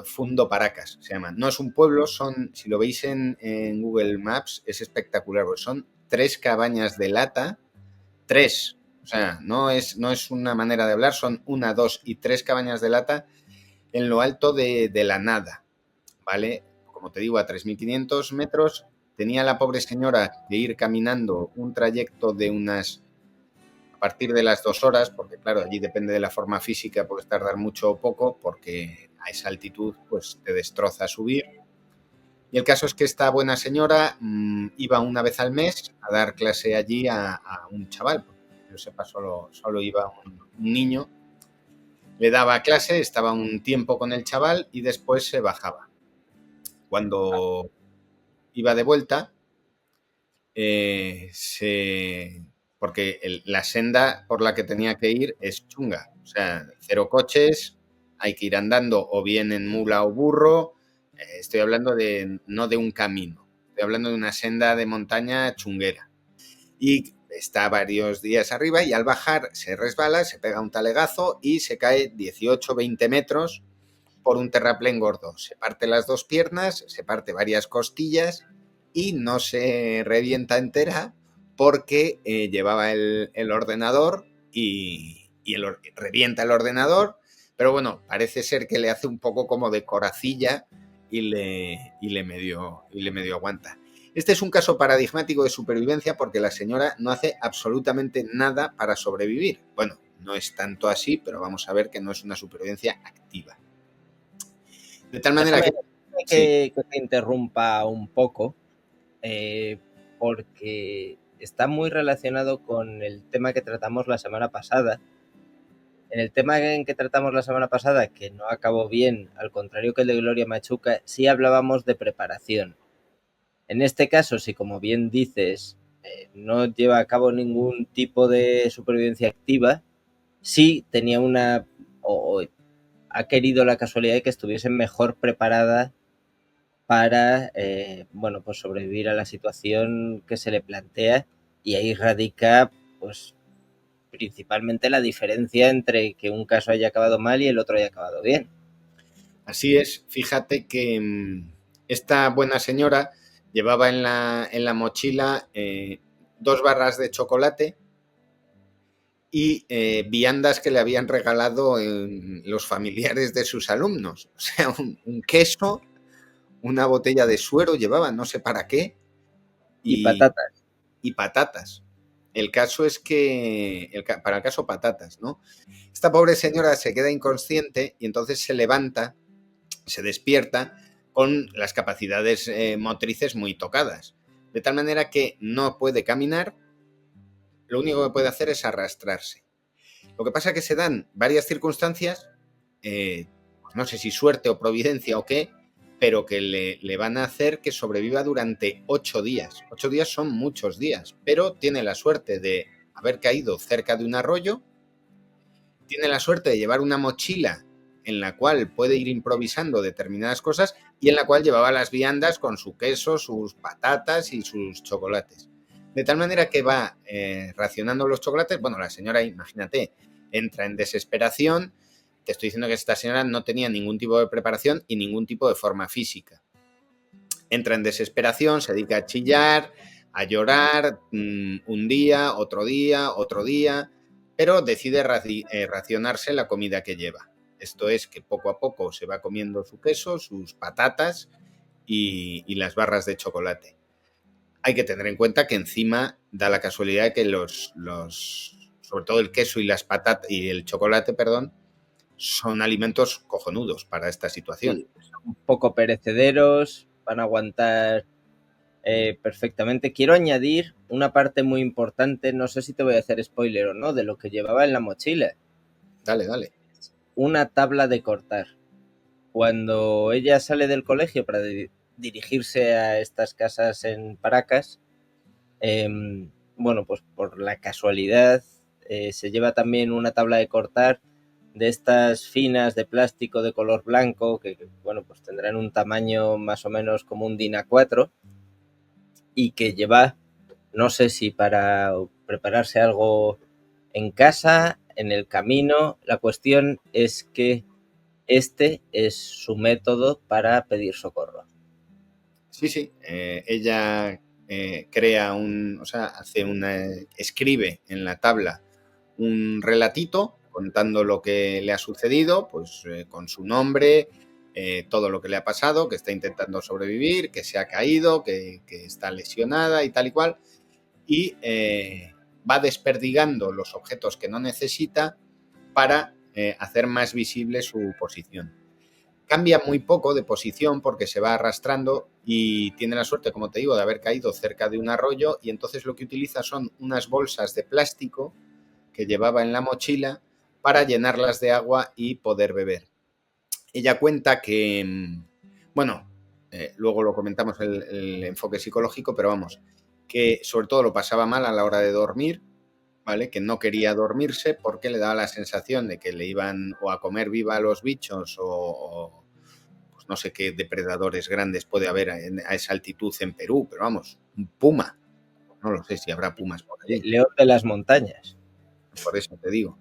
Fundo Paracas se llama. No es un pueblo, si lo veis en Google Maps, es espectacular, porque son 3 cabañas de lata, 3. O sea, no es una manera de hablar, son 1, 2 y 3 cabañas de lata en lo alto de la nada, ¿vale? Como te digo, a 3.500 metros, tenía la pobre señora que ir caminando un trayecto de unas partir de las 2 horas, porque claro, allí depende de la forma física, puedes tardar mucho o poco, porque a esa altitud pues te destroza subir. Y el caso es que esta buena señora iba una vez al mes a dar clase allí a un chaval, porque yo sepa solo iba un niño, le daba clase, estaba un tiempo con el chaval y después se bajaba. Cuando iba de vuelta, porque la senda por la que tenía que ir es chunga, o sea, 0 coches, hay que ir andando o bien en mula o burro, estoy hablando no de un camino, estoy hablando de una senda de montaña chunguera. Y está varios días arriba y al bajar se resbala, se pega un talegazo y se cae 18, 20 metros por un terraplén gordo. Se parte las 2 piernas, se parte varias costillas y no se revienta entera porque llevaba el ordenador y revienta el ordenador, pero bueno, parece ser que le hace un poco como de coracilla y le medio aguanta. Este es un caso paradigmático de supervivencia porque la señora no hace absolutamente nada para sobrevivir. Bueno, no es tanto así, pero vamos a ver que no es una supervivencia activa. De tal manera que te interrumpa un poco, porque está muy relacionado con el tema que tratamos la semana pasada. En el tema en que tratamos la semana pasada, que no acabó bien, al contrario que el de Gloria Machuca, sí hablábamos de preparación. En este caso, si como bien dices, no lleva a cabo ningún tipo de supervivencia activa, sí tenía o ha querido la casualidad de que estuviese mejor preparada para pues sobrevivir a la situación que se le plantea, y ahí radica pues principalmente la diferencia entre que un caso haya acabado mal y el otro haya acabado bien. Así es, fíjate que esta buena señora llevaba en la mochila 2 barras de chocolate y viandas que le habían regalado los familiares de sus alumnos. O sea, un queso, una botella de suero llevaba, no sé para qué. Y patatas. Y patatas. El caso es que, para el caso patatas, ¿no? Esta pobre señora se queda inconsciente y entonces se levanta, se despierta con las capacidades motrices muy tocadas. De tal manera que no puede caminar, lo único que puede hacer es arrastrarse. Lo que pasa es que se dan varias circunstancias, no sé si suerte o providencia o qué, pero que le van a hacer que sobreviva durante 8 días. 8 días son muchos días, pero tiene la suerte de haber caído cerca de un arroyo, tiene la suerte de llevar una mochila en la cual puede ir improvisando determinadas cosas y en la cual llevaba las viandas con su queso, sus patatas y sus chocolates. De tal manera que va racionando los chocolates. Bueno, la señora, imagínate, entra en desesperación. Te estoy diciendo que esta señora no tenía ningún tipo de preparación y ningún tipo de forma física. Entra en desesperación, se dedica a chillar, a llorar, un día, otro día, pero decide racionarse la comida que lleva. Esto es que poco a poco se va comiendo su queso, sus patatas y las barras de chocolate. Hay que tener en cuenta que encima da la casualidad de que sobre todo el queso y las patatas y el chocolate, perdón, son alimentos cojonudos para esta situación. Sí, son un poco perecederos, van a aguantar perfectamente. Quiero añadir una parte muy importante, no sé si te voy a hacer spoiler o no, de lo que llevaba en la mochila. Dale. Una tabla de cortar. Cuando ella sale del colegio para dirigirse a estas casas en Paracas, pues por la casualidad se lleva también una tabla de cortar de estas finas de plástico de color blanco que pues tendrán un tamaño más o menos como un DIN A4 y que lleva, no sé si para prepararse algo en casa, en el camino. La cuestión es que este es su método para pedir socorro. Sí. Ella crea escribe en la tabla un relatito contando lo que le ha sucedido, pues con su nombre, todo lo que le ha pasado, que está intentando sobrevivir, que se ha caído, que está lesionada y tal y cual. Y va desperdigando los objetos que no necesita para hacer más visible su posición. Cambia muy poco de posición porque se va arrastrando y tiene la suerte, como te digo, de haber caído cerca de un arroyo, y entonces lo que utiliza son unas bolsas de plástico que llevaba en la mochila para llenarlas de agua y poder beber. Ella cuenta que, bueno, luego lo comentamos el enfoque psicológico, pero vamos, que sobre todo lo pasaba mal a la hora de dormir, ¿vale? Que no quería dormirse porque le daba la sensación de que le iban o a comer viva a los bichos o pues no sé qué depredadores grandes puede haber a esa altitud en Perú, pero vamos, un puma. No lo sé si habrá pumas por allí. León de las montañas. Por eso te digo.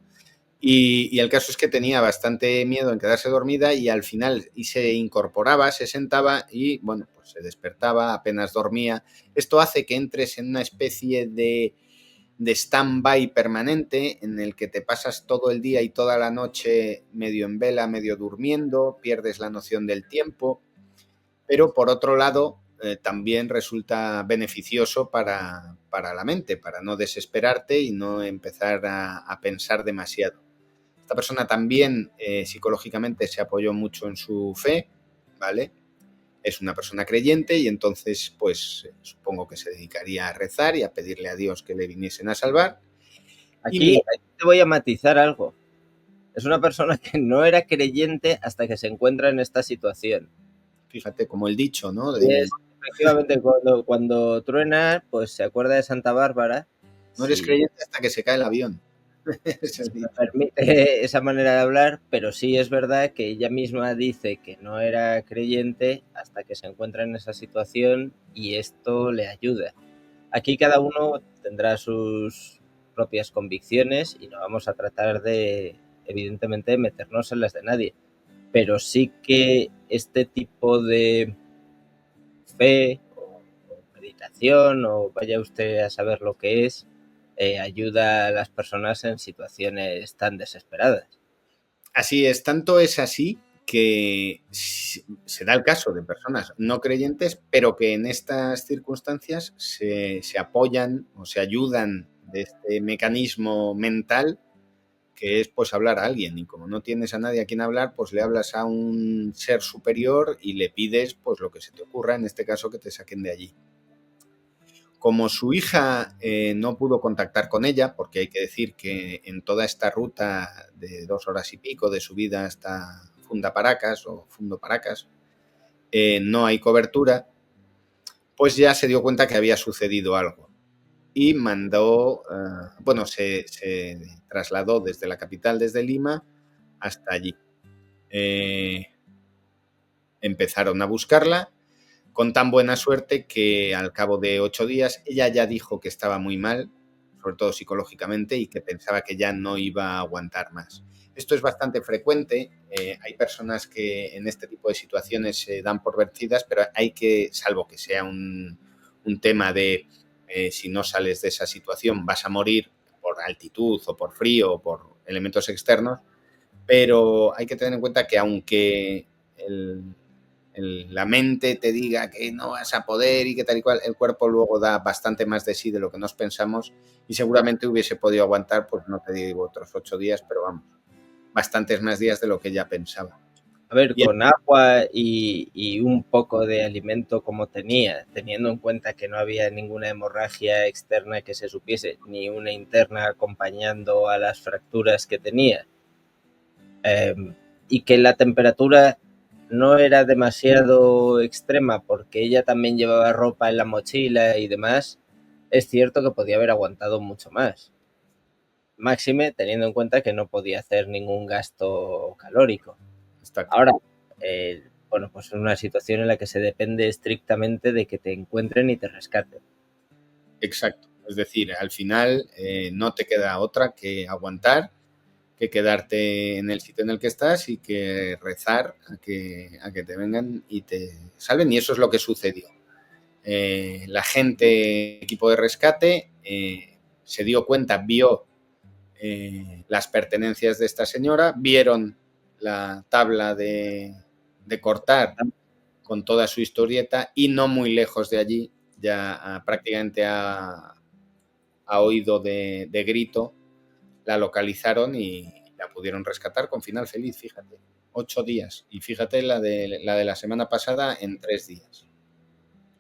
Y el caso es que tenía bastante miedo en quedarse dormida y al final se incorporaba, se sentaba y, bueno, pues se despertaba, apenas dormía. Esto hace que entres en una especie de stand-by permanente en el que te pasas todo el día y toda la noche medio en vela, medio durmiendo, pierdes la noción del tiempo, pero por otro lado también resulta beneficioso para la mente, para no desesperarte y no empezar a pensar demasiado. Esta persona también psicológicamente se apoyó mucho en su fe, ¿vale? Es una persona creyente y entonces, pues, supongo que se dedicaría a rezar y a pedirle a Dios que le viniesen a salvar. Aquí te voy a matizar algo. Es una persona que no era creyente hasta que se encuentra en esta situación. Fíjate, como el dicho, ¿no? Efectivamente, cuando truena, pues se acuerda de Santa Bárbara. No eres creyente hasta que se cae el avión. Me permite esa manera de hablar, pero sí es verdad que ella misma dice que no era creyente hasta que se encuentra en esa situación y esto le ayuda. Aquí cada uno tendrá sus propias convicciones y no vamos a tratar de, evidentemente, meternos en las de nadie, pero sí que este tipo de fe o meditación o vaya usted a saber lo que es, ayuda a las personas en situaciones tan desesperadas. Así es, tanto es así que se da el caso de personas no creyentes, pero que en estas circunstancias se apoyan o se ayudan de este mecanismo mental que es pues hablar a alguien, y como no tienes a nadie a quien hablar, pues le hablas a un ser superior y le pides pues lo que se te ocurra, en este caso que te saquen de allí. Como su hija no pudo contactar con ella, porque hay que decir que en toda esta ruta de 2 horas y pico de subida hasta Fundaparacas o Fundoparacas, no hay cobertura, pues ya se dio cuenta que había sucedido algo y mandó, bueno, se trasladó desde la capital, desde Lima, hasta allí. Empezaron a buscarla con tan buena suerte que al cabo de 8 días ella ya dijo que estaba muy mal, sobre todo psicológicamente, y que pensaba que ya no iba a aguantar más. Esto es bastante frecuente, hay personas que en este tipo de situaciones se dan por vencidas, pero hay que, salvo que sea un tema de si no sales de esa situación vas a morir por altitud o por frío o por elementos externos, pero hay que tener en cuenta que aunque la mente te diga que no vas a poder y que tal y cual, el cuerpo luego da bastante más de sí de lo que nos pensamos y seguramente hubiese podido aguantar, pues no te digo otros 8 días, pero vamos, bastantes más días de lo que ella pensaba. A ver, con agua y un poco de alimento como tenía, teniendo en cuenta que no había ninguna hemorragia externa que se supiese, ni una interna acompañando a las fracturas que tenía, y que la temperatura no era demasiado extrema porque ella también llevaba ropa en la mochila y demás, es cierto que podía haber aguantado mucho más. Máxime teniendo en cuenta que no podía hacer ningún gasto calórico. Ahora, bueno, pues es una situación en la que se depende estrictamente de que te encuentren y te rescaten. Exacto. Es decir, al final no te queda otra que aguantar, que quedarte en el sitio en el que estás y que rezar a que te vengan y te salven. Y eso es lo que sucedió. La gente, equipo de rescate, se dio cuenta, vio las pertenencias de esta señora, vieron la tabla de cortar con toda su historieta y no muy lejos de allí, ya prácticamente a a oído de grito, la localizaron y la pudieron rescatar con final feliz, fíjate. 8 días. Y fíjate la de la semana pasada en 3 días.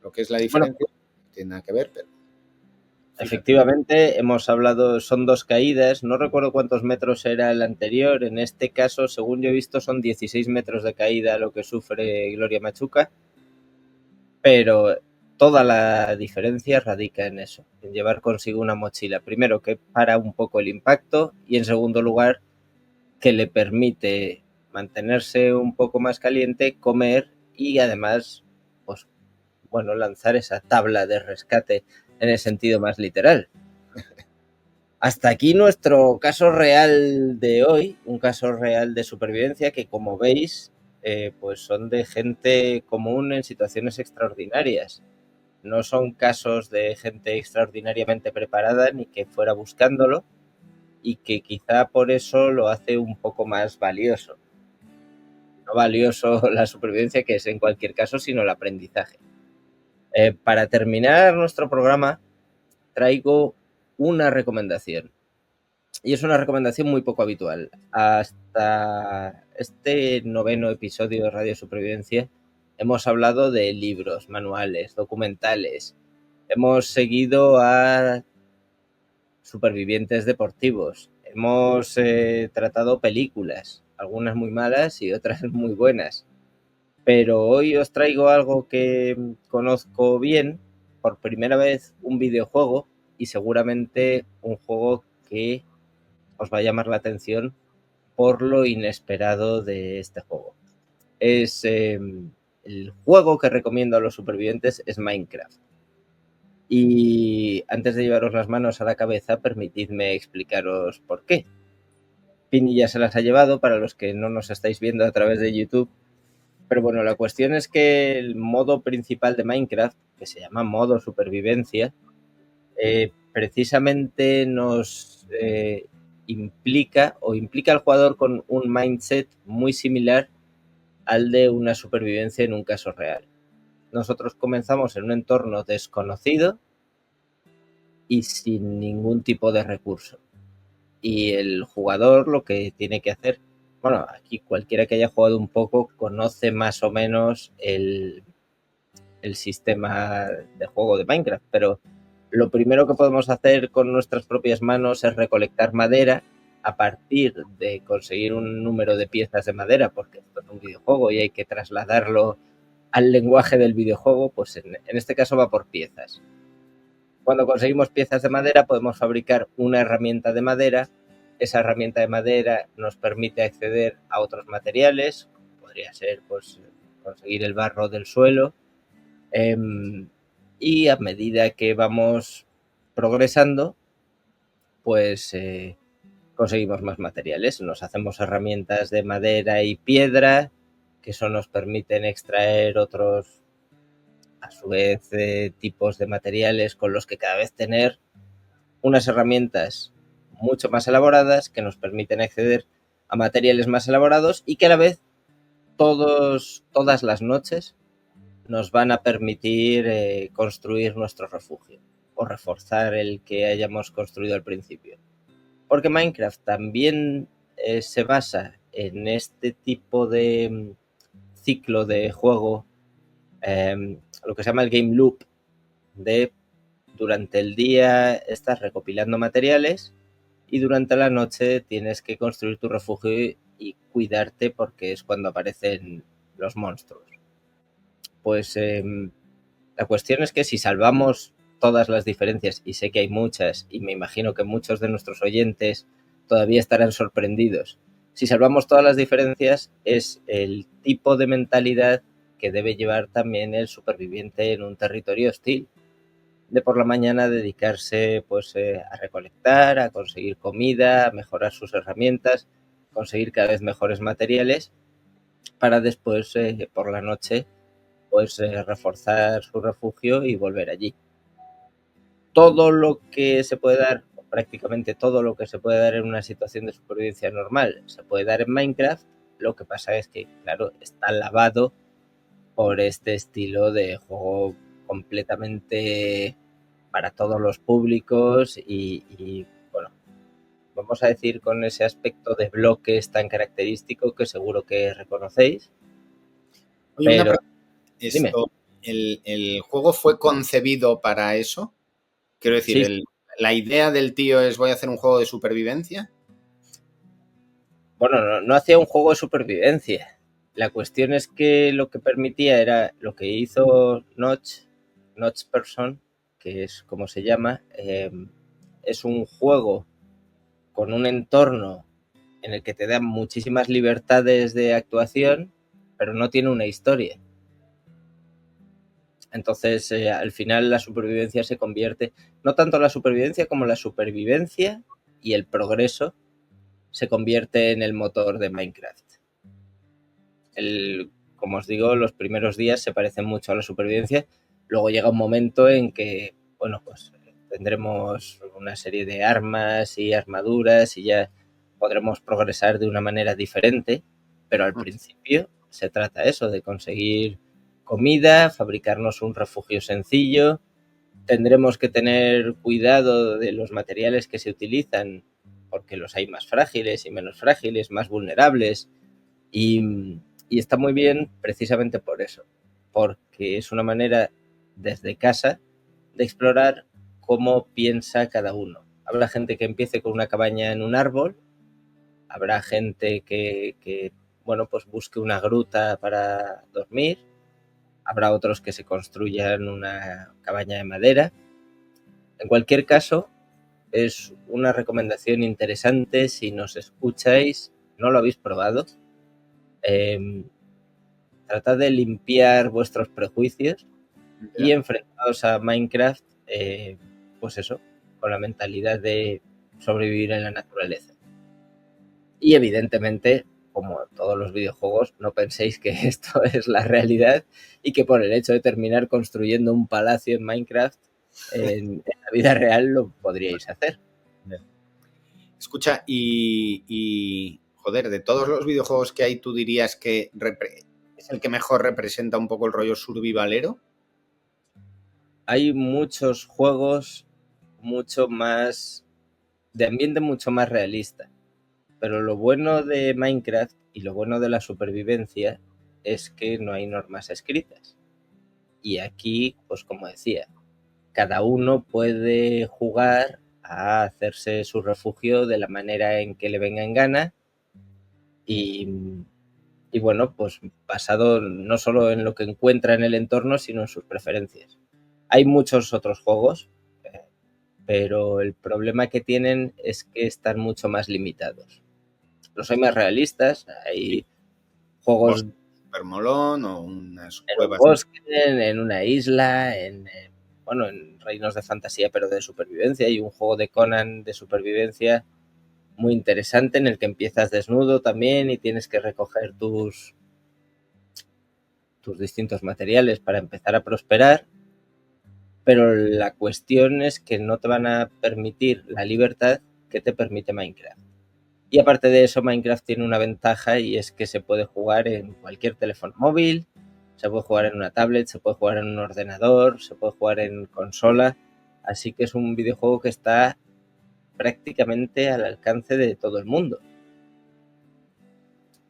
Lo que es la Bueno, diferencia no tiene nada que ver, pero fíjate. efectivamente, hemos hablado, son 2 caídas, no recuerdo cuántos metros era el anterior, en este caso, según yo he visto, son 16 metros de caída lo que sufre Gloria Machuca, pero toda la diferencia radica en eso, en llevar consigo una mochila, primero que para un poco el impacto y en segundo lugar que le permite mantenerse un poco más caliente, comer y además, pues bueno, lanzar esa tabla de rescate en el sentido más literal. Hasta aquí nuestro caso real de hoy, un caso real de supervivencia que, como veis, pues son de gente común en situaciones extraordinarias. No son casos de gente extraordinariamente preparada ni que fuera buscándolo y que quizá por eso lo hace un poco más valioso. No valioso la supervivencia, que es en cualquier caso, sino el aprendizaje. Para terminar nuestro programa, traigo una recomendación. Y es una recomendación muy poco habitual. Hasta este 9º episodio de Radio Supervivencia hemos hablado de libros, manuales, documentales. Hemos seguido a supervivientes deportivos. Hemos tratado películas, algunas muy malas y otras muy buenas. Pero hoy os traigo algo que conozco bien, por primera vez un videojuego y seguramente un juego que os va a llamar la atención por lo inesperado de este juego. Es el juego que recomiendo a los supervivientes es Minecraft. Y antes de llevaros las manos a la cabeza, permitidme explicaros por qué. Pini ya se las ha llevado para los que no nos estáis viendo a través de YouTube. Pero bueno, la cuestión es que el modo principal de Minecraft, que se llama modo supervivencia, precisamente nos implica al jugador con un mindset muy similar al de una supervivencia en un caso real. Nosotros comenzamos en un entorno desconocido y sin ningún tipo de recurso. Y el jugador lo que tiene que hacer, bueno, aquí cualquiera que haya jugado un poco conoce más o menos el sistema de juego de Minecraft, pero lo primero que podemos hacer con nuestras propias manos es recolectar madera a partir de conseguir un número de piezas de madera, porque esto es un videojuego y hay que trasladarlo al lenguaje del videojuego, pues en este caso va por piezas. Cuando conseguimos piezas de madera podemos fabricar una herramienta de madera. Esa herramienta de madera nos permite acceder a otros materiales, podría ser pues conseguir el barro del suelo, y a medida que vamos progresando, pues conseguimos más materiales. Nos hacemos herramientas de madera y piedra, que eso nos permiten extraer otros, a su vez, tipos de materiales con los que cada vez tener unas herramientas mucho más elaboradas que nos permiten acceder a materiales más elaborados y que a la vez todas las noches nos van a permitir construir nuestro refugio o reforzar el que hayamos construido al principio. Porque Minecraft también se basa en este tipo de ciclo de juego, lo que se llama el game loop, de durante el día estás recopilando materiales y durante la noche tienes que construir tu refugio y cuidarte porque es cuando aparecen los monstruos. Pues la cuestión es que si salvamos todas las diferencias, y sé que hay muchas, y me imagino que muchos de nuestros oyentes todavía estarán sorprendidos, si salvamos todas las diferencias es el tipo de mentalidad que debe llevar también el superviviente en un territorio hostil. De por la mañana dedicarse pues a recolectar, a conseguir comida, a mejorar sus herramientas, conseguir cada vez mejores materiales para después por la noche pues reforzar su refugio y volver allí. Todo lo que se puede dar, prácticamente todo lo que se puede dar en una situación de supervivencia normal, se puede dar en Minecraft. Lo que pasa es que, claro, está lavado por este estilo de juego completamente para todos los públicos y, bueno, vamos a decir con ese aspecto de bloques tan característico que seguro que reconocéis. Oye, una Pero pregunta. dime. ¿El juego fue concebido para eso? Quiero decir, Sí, la idea del tío es voy a hacer un juego de supervivencia. bueno, no hacía un juego de supervivencia. La cuestión es que lo que permitía era lo que hizo Notch Person, que es como se llama, es un juego con un entorno en el que te dan muchísimas libertades de actuación, pero no tiene una historia. Entonces, al final la supervivencia se convierte, no tanto la supervivencia como la supervivencia y el progreso se convierte en el motor de Minecraft. Como os digo, los primeros días se parecen mucho a la supervivencia. Luego llega un momento en que, bueno, pues tendremos una serie de armas y armaduras y ya podremos progresar de una manera diferente, pero al principio se trata eso, de conseguir comida, fabricarnos un refugio sencillo. Tendremos que tener cuidado de los materiales que se utilizan porque los hay más frágiles y menos frágiles, más vulnerables y está muy bien precisamente por eso, porque es una manera desde casa de explorar cómo piensa cada uno. Habrá gente que empiece con una cabaña en un árbol, habrá gente que bueno, pues busque una gruta para dormir, habrá otros que se construyan una cabaña de madera. En cualquier caso, es una recomendación interesante si nos escucháis, no lo habéis probado. Eh, Tratad de limpiar vuestros prejuicios y enfrentados a Minecraft, pues eso, con la mentalidad de sobrevivir en la naturaleza. Y evidentemente, como todos los videojuegos, no penséis que esto es la realidad y que por el hecho de terminar construyendo un palacio en Minecraft, en la vida real lo podríais hacer. Escucha, joder, de todos los videojuegos que hay, ¿tú dirías que es el que mejor representa un poco el rollo survivalero? Hay muchos juegos mucho más de ambiente mucho más realista. Pero lo bueno de Minecraft y lo bueno de la supervivencia es que no hay normas escritas. Y aquí, pues como decía, cada uno puede jugar a hacerse su refugio de la manera en que le venga en gana y, y bueno, pues basado no solo en lo que encuentra en el entorno, sino en sus preferencias. Hay muchos otros juegos, pero el problema que tienen es que están mucho más limitados. Los hay más realistas, hay juegos Super molón o unas en un cuevas. bosque, en una isla, bueno, en reinos de fantasía, pero de supervivencia. Hay un juego de Conan de supervivencia muy interesante en el que empiezas desnudo también y tienes que recoger tus distintos materiales para empezar a prosperar. Pero la cuestión es que no te van a permitir la libertad que te permite Minecraft. Y aparte de eso, Minecraft tiene una ventaja y es que se puede jugar en cualquier teléfono móvil, se puede jugar en una tablet, se puede jugar en un ordenador, se puede jugar en consola. Así que es un videojuego que está prácticamente al alcance de todo el mundo.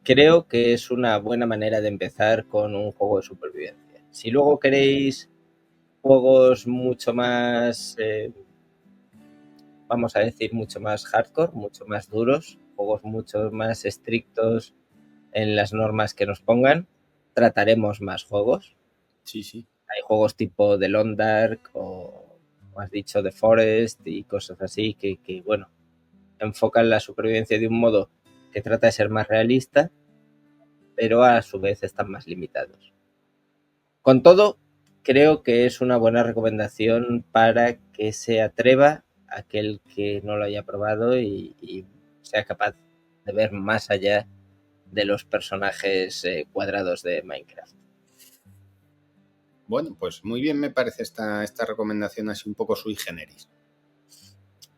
Creo que es una buena manera de empezar con un juego de supervivencia. Si luego queréis juegos mucho más, vamos a decir, mucho más hardcore, mucho más duros, juegos mucho más estrictos en las normas que nos pongan, trataremos más juegos. Sí, sí. Hay juegos tipo The Long Dark o, como has dicho, The Forest y cosas así que, bueno, enfocan la supervivencia de un modo que trata de ser más realista, pero a su vez están más limitados. Con todo, creo que es una buena recomendación para que se atreva aquel que no lo haya probado y sea capaz de ver más allá de los personajes cuadrados de Minecraft. Bueno, pues muy bien me parece esta recomendación así un poco sui generis.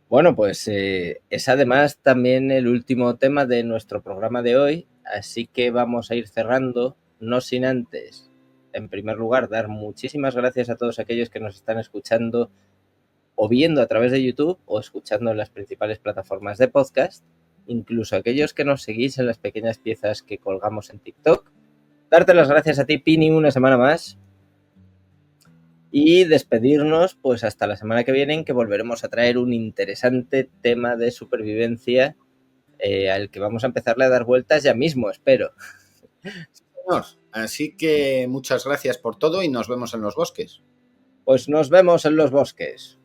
Bueno, pues es además también el último tema de nuestro programa de hoy, así que vamos a ir cerrando, no sin antes, en primer lugar, dar muchísimas gracias a todos aquellos que nos están escuchando o viendo a través de YouTube o escuchando en las principales plataformas de podcast, incluso aquellos que nos seguís en las pequeñas piezas que colgamos en TikTok. Darte las gracias a ti, Pini, una semana más. Y despedirnos, pues hasta la semana que viene, en que volveremos a traer un interesante tema de supervivencia al que vamos a empezarle a dar vueltas ya mismo, espero. Señor, así que muchas gracias por todo y nos vemos en los bosques. Pues nos vemos en los bosques.